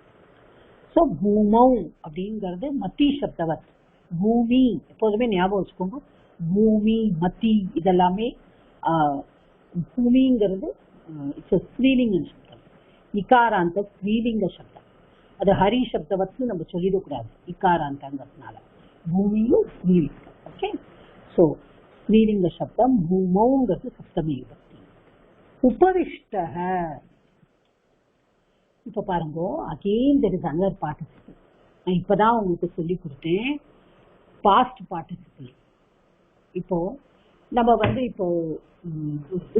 சோ பூமௌ அப்படிங்கிறது மத்தி சப்தவத். பூமி எப்போதுமே ஞாபகம் வச்சுக்கோங்க. பூமி மத்தி இதெல்லாமே பூமிங்கிறது ஸ்ரீலிங்க சப்தம், இகாராந்த ஸ்ரீலிங்க சப்தம். அது ஹரி சப்தவத்னு நம்ம சொல்லிடக்கூடாது இகாராந்தங்கிறதுனால. பூமியும் ஸ்ரீலிங்கம். ஓகே, சோ ஸ்ரீலிங்க சப்தம். பூமௌங்கிறது சப்தமி விபக்தி. உபவிஷ்டஹ. இப்ப பாருங்க, again there is another participle. நான் இப்பதான் உங்களுக்கு சொல்லி கொடுத்தேன் பாஸ்ட் பார்ட்டிசிபிள். இப்போ நம்ம வந்து இப்போ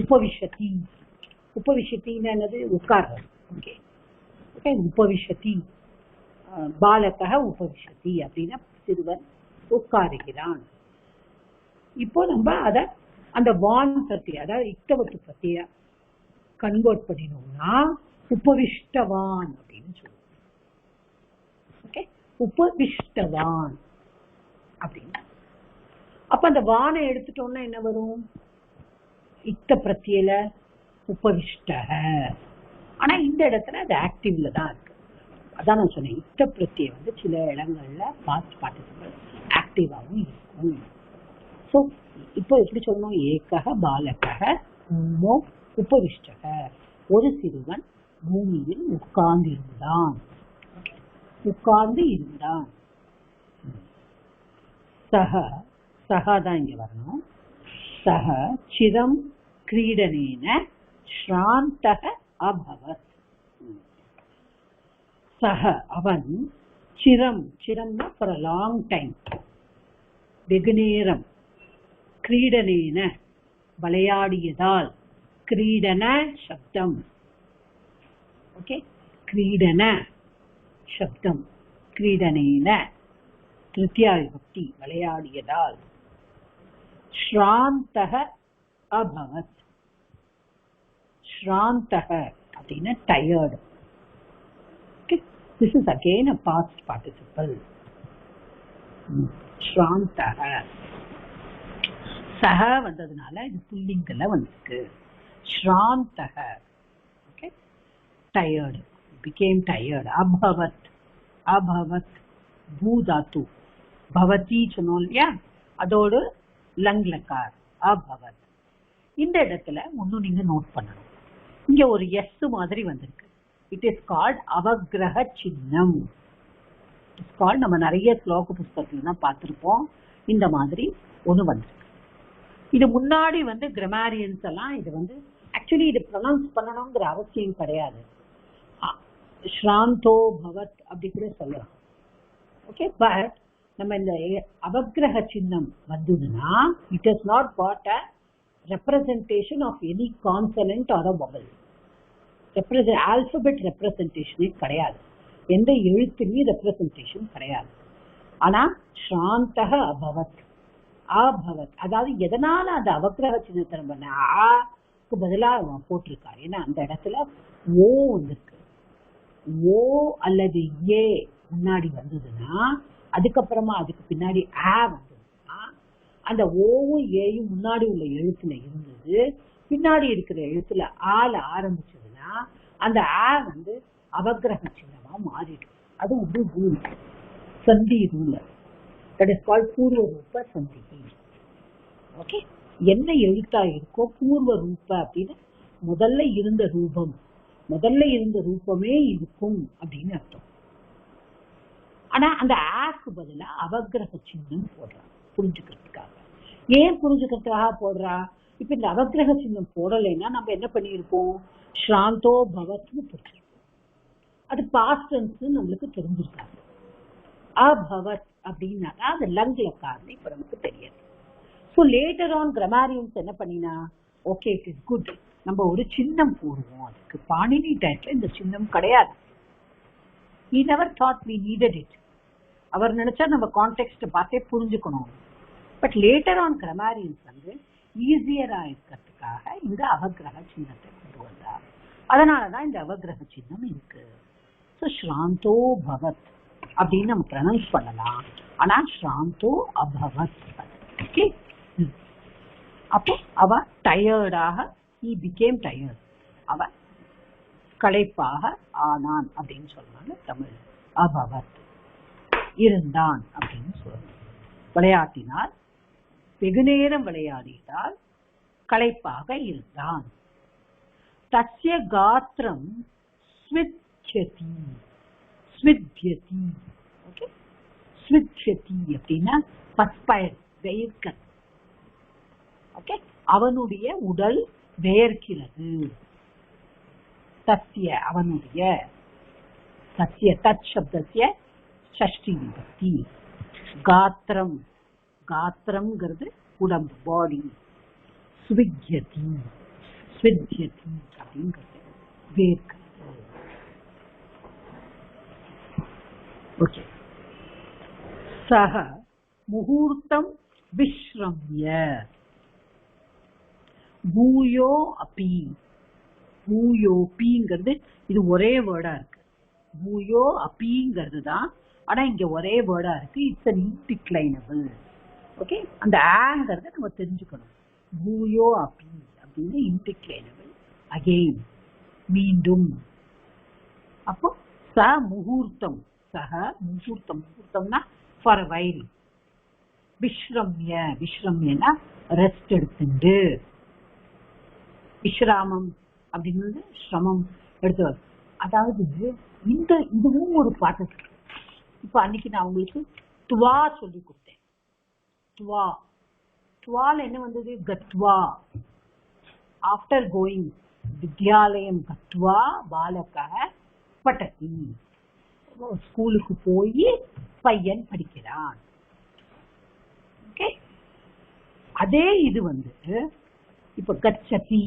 உபவிஷதி. உபவிஷத்தின்னு என்னது? உட்கார்றது. Okay okay, உபவிஷதி. பாலக உபவிஷதி அப்படின்னா சிறுவன் உட்காருகிறான். இப்போ நம்ம அத அந்த வான் பத்திய, அதாவது இக்தவத்து பத்திய கன்வெர்ட் பண்ணினோம்னா உபவிஷ்டவான் அப்படின்னு சொல்லுவோம். ஓகே, உபவிஷ்டவான் அப்படின்னா அப்ப அந்த வானை எடுத்துட்டோம்னா என்ன வரும்? இத்த பிரத்தியில உபவிஷ்ட. ஆனா இந்த இடத்துல அது ஆக்டிவ்ல தான் இருக்கு. அதான் நான் சொன்னேன், இத்த பிரத்தியை வந்து சில இடங்கள்ல பாஸ்ட் பார்ட்டிசிபிள் ஆக்டிவாகவும் இருக்கும். சோ இப்போ எப்படி சொல்லணும்? ஏகஹ பாலகஹ பூமோ உபவிஷ்டக. ஒரு சிறுவன் பூமியில் உட்கார்ந்து இருந்தான். உட்கார்ந்து இருந்தான். சஹ, சஹாதான் இங்க வரணும். சஹ சிரம் கிரீடனேன ஸ்ராந்தக அபவத். சஹ அவன், சிரம், சிரம்னா ஃபார் a long time, வெகு நேரம், கிரீடனேன விளையாடியதால், கிரீடன சப்தம். ஓகே, கிரீடன சப்தம், கிரீடனேன திருத்தியா விபக்தி, விளையாடியதால். ஸ்ராந்தக அபவத். ஸ்ராந்தக அப்படின்னா tired. Okay, this is again a past participle. ஸ்ராந்தக சக வந்ததுனால இது புல்லிங்கல வந்திருக்கு. ஸ்ராந்தக ஓகே, டயர்டு, became tired. அபவத், அபவத் பூதாத்து பவதி சொன்னோம் இல்லையா, அதோடு லங் லகார் அபவத். இந்த இடத்துல ஒன்னும் நீங்க நோட் பண்ணணும், இங்க ஒரு எஸ் மாதிரி வந்திருக்கு. இட் இஸ் கால்ட் அவக்கிரக சின்னம். இட்ஸ் கால்ட், நம்ம நிறைய ஸ்லோக புஸ்தகத்துல தான் பார்த்திருப்போம் இந்த மாதிரி ஒண்ணு வந்திருக்கு. இது முன்னாடி கிராமரியன்ஸ் எல்லாம் இது ஆக்சுவலி இது ப்ரொனவுன்ஸ் பண்ணணுங்கிற அவசியம் கிடையாது. ஸ்ராந்தோ பவத் அப்படி கூட சொல்லலாம். ஓகே, பட் நம்ம இந்த அவக்கிரக சின்னம் வந்ததுன்னா it is not got a representation of any consonant or a vowel. Alphabet ரெப்ரசன்டேஷனே கிடையாது, எந்த எழுத்துலையும் ரெப்ரசன்டேஷன் கிடையாது. ஆனா சாந்தக அபவத், அபவத் அதாவது எதனால அந்த அவக்கிரக சின்னத்தை பண்ண ஆக்கு பதிலா போட்டிருக்காரு. ஏன்னா அந்த இடத்துல ஓ வந்திருக்கு. ஓ அல்லது ஏ முன்னாடி வந்ததுன்னா அதுக்கப்புறமா அதுக்கு பின்னாடி ஆ வந்ததுன்னா அந்த ஓவும் ஏயும் முன்னாடி உள்ள எழுத்துல இருந்தது, பின்னாடி இருக்கிற எழுத்துல ஆல ஆரம்பிச்சதுன்னா அந்த ஆ அவக்கிரக சின்னமா மாறிடும். அது ஒரு ரூல், சந்தி ரூல். தட் இஸ் கால்ட் பூர்வ ரூப சந்தி. ஓகே, என்ன எழுத்தா இருக்கோ பூர்வ ரூப அப்படின்னு முதல்ல இருந்த ரூபமே இருக்கும் அப்படின்னு அர்த்தம். ஆனா அந்த ஆக்கு பதிலா அவக்கிரக சின்னம் போடுறான் புரிஞ்சுக்கிறதுக்காக. ஏன் புரிஞ்சுக்கிறதுக்காக போடுறா? இப்ப இந்த அவக்கிரக சின்னம் போடலைன்னா நம்ம என்ன பண்ணிருப்போம், ஸ்ராந்தோ பவத்னு புரிஞ்சிருப்போம். அது பாஸ்ட் டென்ஸ் நம்மளுக்கு தெரிஞ்சிருக்காது. அபவத் அப்படின்னாக்கா அது லங் லகார்னு இப்ப நமக்கு தெரியாது. ஸோ லேட்டர் ஆன் கிராமரியன்ஸ் என்ன பண்ணினா, ஓகே இட் இஸ் குட், நம்ம ஒரு சின்னம் போடுவோம். அதுக்கு பாணினி டைப்ல இந்த சின்னம் கிடையாது. He never thought we needed it. அவர் நினைச்சா நம்ம கான்டெக்ஸ்ட் பார்த்தே புரிஞ்சுக்கணும். பட் லேட்டர் ஆன் கிராமரியன்ஸ் ஈஸியரா இருக்கிறதுக்காக இந்த அவக்கிரக சின்னத்தை கொண்டு வந்தார். அதனாலதான் இந்த அவக்கிரக சின்னம் இருக்கு. ஸோ ஸ்ராந்தோ பவத் அப்படின்னு நம்ம ப்ரொனவுன்ஸ் பண்ணலாம். ஆனா ஸ்ராந்தோ அபவத். ஓகே, அப்போ அவ டயர்டாக, he became tired, அவ களைப்பாக ஆனான் அப்படின்னு சொல்றாங்க தமிழ். அபவத் இருந்தான் அப்படின்னு சொல்றாங்க. விளையாட்டினால், வெகு நேரம் விளையாடினால் களைப்பாக இருந்தான். தஸ்ய காத்திரம் ஸ்வித்யதி, ஸ்வித்யதி. ஓகே, ஸ்வித்யதி அப்படின்னா பஸ்பயர், வெயிர்க்க. ஓகே, அவனுடைய உடல் வேர்க்கிறது. தஸ்ய அவனுடைய, தஸ்ய தத் சப்தஸ்ய ஷஷ்டி விபக்தி. காத்திரம், காத்திரம்ங்கிறது உடம்பு, பாடி. ஸ்வித்யதி, ஸ்வித்யதி அப்படிங்கிறது வேர்க்கிறது. ஓகே, சஹ முகூர்த்தம் விஸ்ரம்ய பூயோ அப்பி. பூயோபிங்கிறது இது ஒரே வேர்டா இருக்கு. பூயோ அப்பிங்கிறது தான், ஆனா இங்க ஒரே வேர்டா இருக்கு. It's an indeclinable. ஓகே, அந்த ஆங்கிறத நம்ம தெரிஞ்சுக்கணும். பூயோ அப்பி அப்படின்னு indeclinable, அகெயின், மீண்டும். அப்போ ச முகூர்த்தம், சக முகூர்த்தம், முகூர்த்தம்னா ஃபார் அ வைல். விஸ்ரம்ய, விஸ்ரம்யனா ரெஸ்ட் எடுத்துண்டு. விஸ்ராமம் அப்படின்னு சிரமம் எடுத்து, அதாவது இந்த இதுவும் ஒரு பாட்டு. இப்ப அன்னைக்கு நான் உங்களுக்கு துவா சொல்லி கொடுத்தேன். துவா, துவால என்ன வந்தது, கத்வா. ஆஃப்டர் கோயிங் வித்யாலயம் கத்வா பாலக பட்டதி. ஸ்கூலுக்கு போய் பையன் படிக்கிறான். ஓகே, அதே இது இப்ப கச்சதி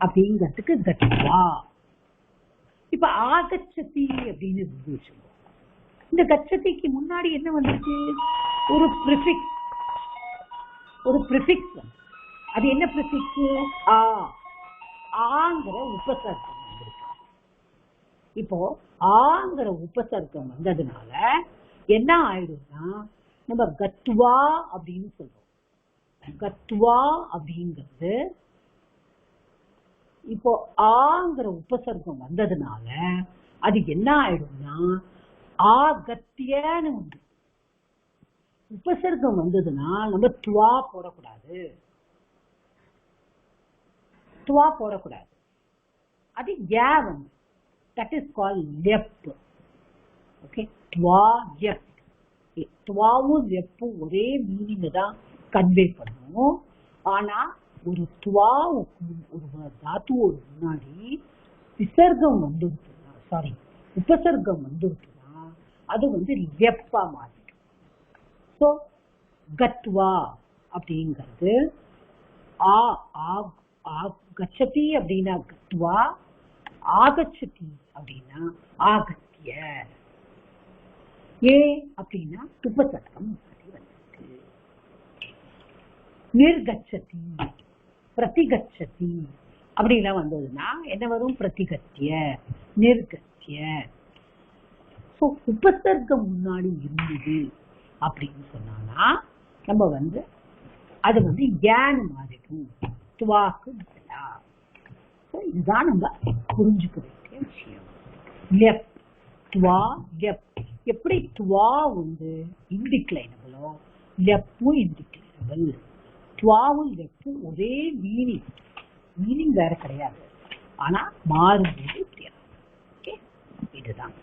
அப்படிங்கிறதுக்கு கத்வா. இப்ப ஆகச்சதி அப்படின்னு வச்சுக்கோங்க. இந்த கச்சதிக்கு முன்னாடி என்ன வந்துருக்கு, ஒரு ப்ரிஃபிக்ஸ், ஒரு ப்ரிஃபிக்ஸ். அது என்ன ப்ரிஃபிக்ஸ், ஆங்கிற உபசர்க்கம் வந்திருக்கு. இப்போ ஆங்கிற உபசர்க்கம் வந்ததுனால என்ன ஆயிடும்னா நம்ம கத்வா அப்படின்னு சொல்றோம். கத்வா அப்படிங்கிறது இப்போ ஆங்கிற உபசர்க்கம் வந்ததுனால அது என்ன ஆயிடும்னா ஆகத்தியன்னு உண்டு. உபசர்க்கம் வந்ததுன்னா நம்ம துவா போடக்கூடாது, துவா போடக்கூடாது. அது யா வந்து that is called lep. okay, twa lep. துவாவும் லெப்பும் ஒரே மீனிங் தான் கன்வே பண்ணும். ஆனா ஒரு துவாவுக்கும் ஒரு தாத்துவோட முன்னாடி விசர்க்கம் வந்துருச்சுன்னா, சாரி உபசர்க்கம் வந்துருச்சுன்னா அது வந்து லெப்பா மாறிடும். ஸோ கத்வா அப்படிங்கிறது கச்சதி அப்படின்னா கத்வா, ஆகச்சதி அப்படின்னா ஆகத்திய. ஏ அப்படின்னா உபசர்க்கம் வந்திருக்கு. நிர்கச்சதி, பிரதிகச்சதி அப்படிலாம் வந்ததுன்னா என்ன வரும்? பிரதிகத்திய, நிர்கத்திய. ஸோ உபசர்க்கம் முன்னாடி இருந்தது அப்படின்னு சொன்னா நம்ம வந்து அது வந்து ஏன்னு மாறிடும், துவாக்கு பதிலா. இதுதான் நம்ம புரிஞ்சுக்க வேண்டிய விஷயம். லெப், துவா, லெப். எப்படி துவா வந்து இன்டிக்ளைனபிளோ லெப்பும் இன்டிக்ளைனபிள். துவாவும் லெப்பும் ஒரே மீனிங் வேற கிடையாது, ஆனா மாறும்போது வித்தியாசம். ஓகே, இதுதான்.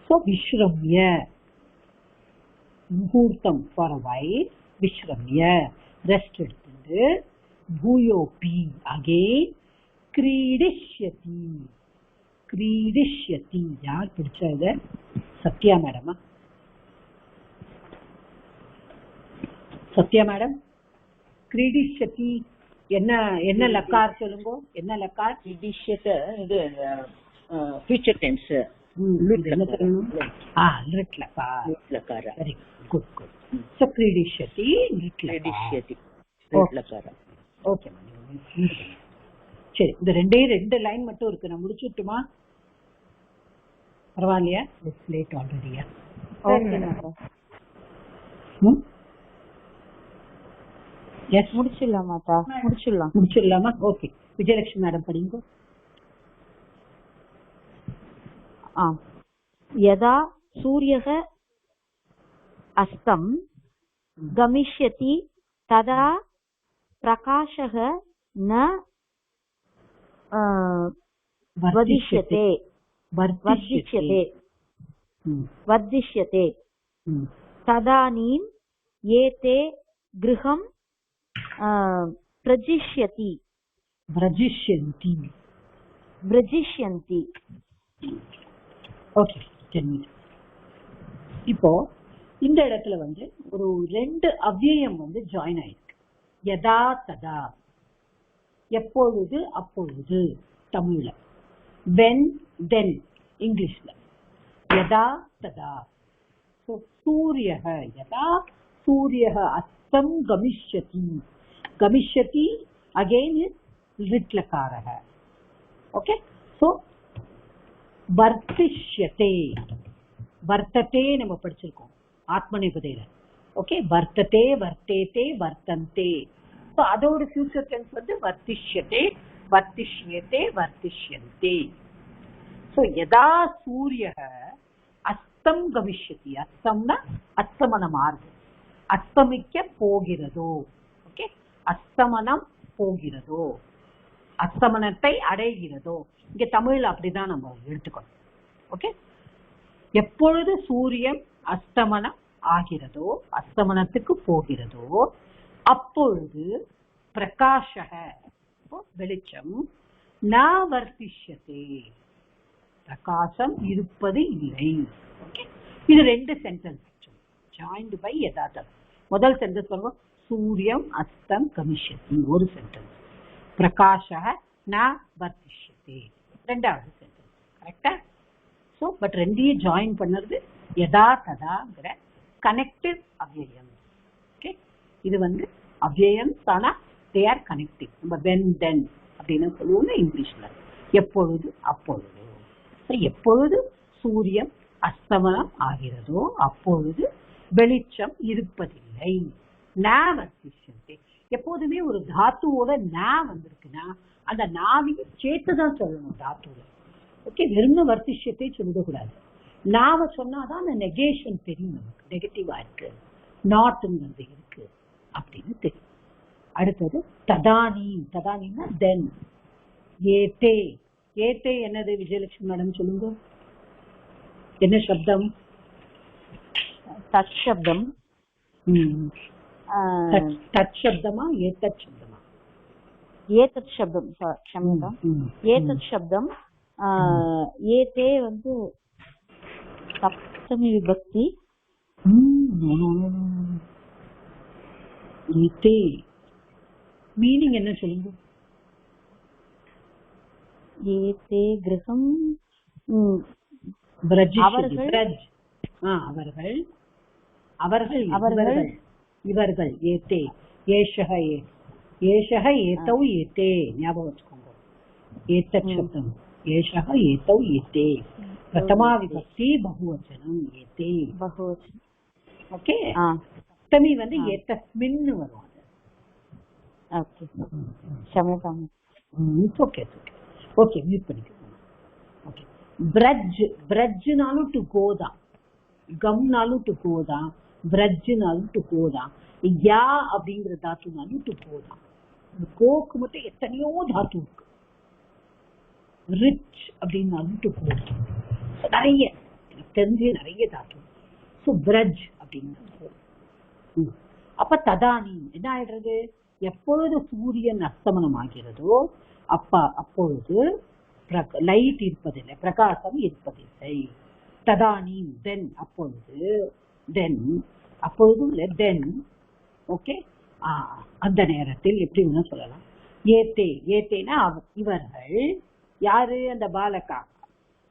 ஸோ விஸ்ரம்ய முகூர்த்தம் ஃபார் அ வைல், விஸ்ரம்ய ரெஸ்ட் எடுத்துட்டு, பூயோபி அகெயின், கிரீடிஷ்யதி. கிரீடிஷ்யதி யார் பிடிச்சா இத? சத்யா மேடமா? சத்யா மேடம், கிரீடிஷ்யதி என்ன என்ன லக்கார் சொல்லுங்க? என்ன லக்கார்? கிரீடிஷ்யத இது ஃபியூச்சர் டென்ஸ். என்ன சொல்லணும்? லிட் லக்கார். லிட் லக்கார. Very good good. ஸோ கிரீடிஷ்யதி, லிட் கிரீடிஷ்யதி, லிட் லக்கார. Okay madam. சரி, இந்த ரெண்டு லைன் மட்டும் இருக்கு, நான் முடிச்சு விட்டுமா? பரவாயில்லையா? இட்ஸ் லேட் ஆல்ரெடியா? Okay madam. எஸ், முடிச்சிடலாமாட்டா? முடிச்சிடலாமா? ஓகே, விஜயலட்சுமி மேடம் படிங்க. யதா சூரியः அஸ்தம் கமிஷ்யதி ததா பிரகாஷः ந வர்திஷ்யதே. ததானீம் ஏதே கிருஹம் பிரஜிஷ்யந்தி. ஓகே, இப்போ இந்த இடத்துல வந்து ஒரு ரெண்டு அவ்யயம் வந்து ஜாயின் ஆயிருக்கு. யதா ததா, எப்பொழுது அப்பொழுது தமிழ்ல, வென் தென் இங்கிலீஷ்ல. யதா ததா. சூரியः, யதா சூரியः அஸ்தம் கமிஷ்யதி. கமிஷ்யதி அகைன் இஸ் லிட் லகாரः. ஓகே, சோ வர்த்திஷ்யதே, வர்த்ததே நம்ம படிச்சிருக்கோம் ஆத்மநேபதையில. ஓகே, வர்த்ததே, வர்த்தேதே, வர்த்தந்தே. சோ அதோட ஃபியூச்சர் டென்ஸ் வந்து வர்த்திஷ்யதே, வர்த்திஷ்யதே, வர்த்திஷ்யந்தே. சோ யதா சூரியः அஸ்தம் கமிஷ்யதி. அஸ்தம்னா அஸ்தமனம் ஆறுது, அஸ்தமிக்க போகிறதோ. ஓகே, அஸ்தமனம் போகிறதோ, அஸ்தமனத்தை அடைகிறதோ. இங்க தமிழ்ல அப்படிதான் நம்ம எடுத்துக்கணும். ஓகே, எப்பொழுது சூரியன் அஸ்தமனம் ஆகிறதோ, அஸ்தமனத்துக்கு போகிறதோ, அப்பொழுது பிரகாஷக, வெளிச்சம், ந வர்த்திஷ்யதே, பிரகாசம் இருப்பது இல்லை. ஓகே, இது ரெண்டு சென்டென்ஸ் ஜாயின்ட் பை யதார்த்தம். முதல் சென்டென்ஸ் சொல்லுவோம், சூரியம் அஸ்தம் கமிஷ்யதி, ஒரு சென்டென்ஸ். பிரகாஷக ந வர்த்திஷ்யதே, ரெண்டாவது சென்டென்ஸ். கரெக்டா? ஸோ பட் ரெண்டையும் ஜாயின் பண்ணுறது யதா ததாங்கிற கனெக்டிவ் அவ்யயம். ஓகே, இது வந்து அவ்யயம் தானா, தே ஆர் கனெக்டிவ். நம்ம வென் தென் அப்படின்னு சொல்லுவோம் இங்கிலீஷ்ல, எப்பொழுது அப்பொழுது. எப்பொழுது சூரியன் அஸ்தமனம் ஆகிறதோ அப்பொழுது வெளிச்சம் இருப்பதில்லை. எப்போதுமே ஒரு தாத்துவோட நா வந்திருக்குன்னா அந்த நாவையும் சேர்த்துதான் சொல்லணும் தாத்துவோட. ஓகே, வெறும் வர்த்திஷ்யத்தை சொல்லிடக்கூடாது. நாவை சொன்னாதான் அந்த நெகேஷன் தெரியும், நமக்கு நெகட்டிவா இருக்கு, நாட்டுங்கிறது இருக்கு அப்படின்னு தெரியும். அடுத்தது ததானீம். ததானீம்னா தென். ஏதே. ஏதே என்னது விஜயலட்சுமி மேடம் சொல்லுங்க, என்ன சப்தம்? தத் சப்தம். தத் சப்தமா ஏதத் சப்தமா? ஏதத் சப்தம், க்ஷம்யதாம். ஏதத் சப்தம். ஏதே வந்து சப்தமி விபக்தி. ஏதே மீனிங் என்ன சொல்லுங்க? ஏதே கிரகம். அவர்கள் இவர்கள். ஏதே ஏஷக ஏஷக ஏதௌ ஏதே. ஞாபகம் வச்சுக்கோங்க. ஏதத் சப்தம் ஏஷக ஏதௌ ஏதே. பிரதமா விபக்தி பகுவச்சனம் ஏதே பகுவச்சனம். ஓகே. சப்தமி வந்து ஏதஸ்மின் வரும். ஓகே, க்ஷம்யதாம். ஓகே ஓகே, மியூட் பண்ணிக்கோங்க. ஓகே. பிரஜ். பிரஜ்னாலும் டு கோ தான், கம்னாலும் டு கோ தான், பிரஜ்னாலும் டு கோ தான், யா அப்படிங்கிற தாத்துனாலும் டு கோ தான். கோக்கு மட்டும் எத்தனையோ தாத்து இருக்கு. ரிச் அப்படின்னாலும் டு கோ. நிறைய எனக்கு தெரிஞ்ச நிறைய தாத்து. ஸோ பிரஜ் அப்படின்னு. அப்ப ததானி என்ன ஆயிடுறது? எப்பொழுது சூரியன் அஸ்தமனம் ஆகிறதோ அப்பொழுது லைட் இருப்பதில்லை, பிரகாசம் இருப்பதில்லை. ததானி தென், அப்பொழுது. தென் அப்பொழுது தென். ஓகே, அந்த நேரத்தில் எப்படி வேணா சொல்லலாம். ஏத்தே. ஏத்தேனா இவர்கள் யாரு? அந்த பாலகா.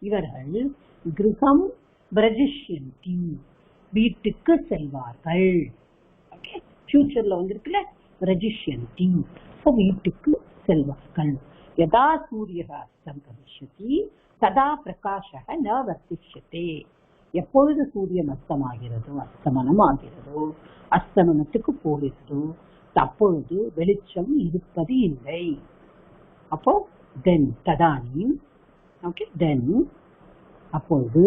இவர்கள் கிரகம் பிரஜிஷ்யந்தி, வீட்டுக்கு செல்வார்கள். ஓகே, ஃபியூச்சர்ல வந்திருக்குல்ல பிரஜிஷ்யந்தி, வீட்டுக்கு செல்வார்கள். யதா சூரிய அஸ்தம் கரிஷ்யதி ததா பிரகாஷக ந வர்த்திஷ்யதே. எப்பொழுது சூரியன் அஸ்தமாகிறதோ, அஸ்தமனம் ஆகிறதோ, அஸ்தமனத்துக்கு போகிறதோ அப்பொழுது வெளிச்சம் இருப்பது இல்லை. அப்போ தென் ததானி. ஓகே, தென் அப்பொழுது.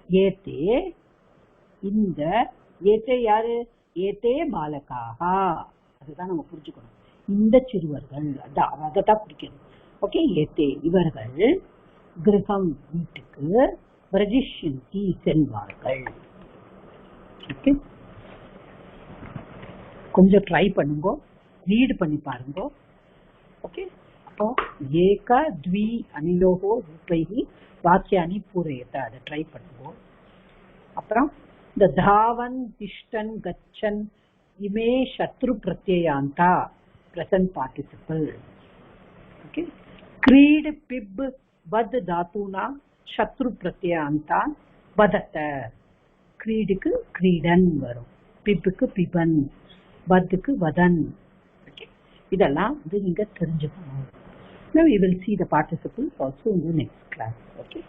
ஏத்தே இந்த ஏத்தே யாரு? ஏத்தே பாலகாக. அதுதான் நம்ம புரிஞ்சுக்கணும். இந்த சிறுவர்கள், அதான் பிடிக்கணும். ஓகே, ஏத்தே இவர்கள் கிரகம் வீட்டுக்கு, பிரஜிஷ்யந்தி செல்வார்கள். ஓகே, கொஞ்சம் ட்ரை பண்ணுங்க, ரீட் பண்ணி பாருங்க. ஓகே, அப்போ ஏக த்வி அனிலோகோ ரூபைஹி வாக்கியானி பூரேத, அதை ட்ரை பண்ணுங்க. அப்புறம் இந்த தாவன் திஷ்டன் கச்சன் இமே சத்ரு பிரத்யயாந்தா பிரசன்ட் பார்ட்டிசிபிள். ஓகே, கிரீட் பிப் வத் தாத்துனா சத்ரு பிரத்யயாந்தா வதத்த. கிரீடுக்கு கிரீடன் வரும், பிப்புக்கு பிபன், வத்துக்கு வதன். ஓகே, இதெல்லாம் வந்து நீங்க தெரிஞ்சுக்கணும். Now we will see the participles also in the next class. Okay.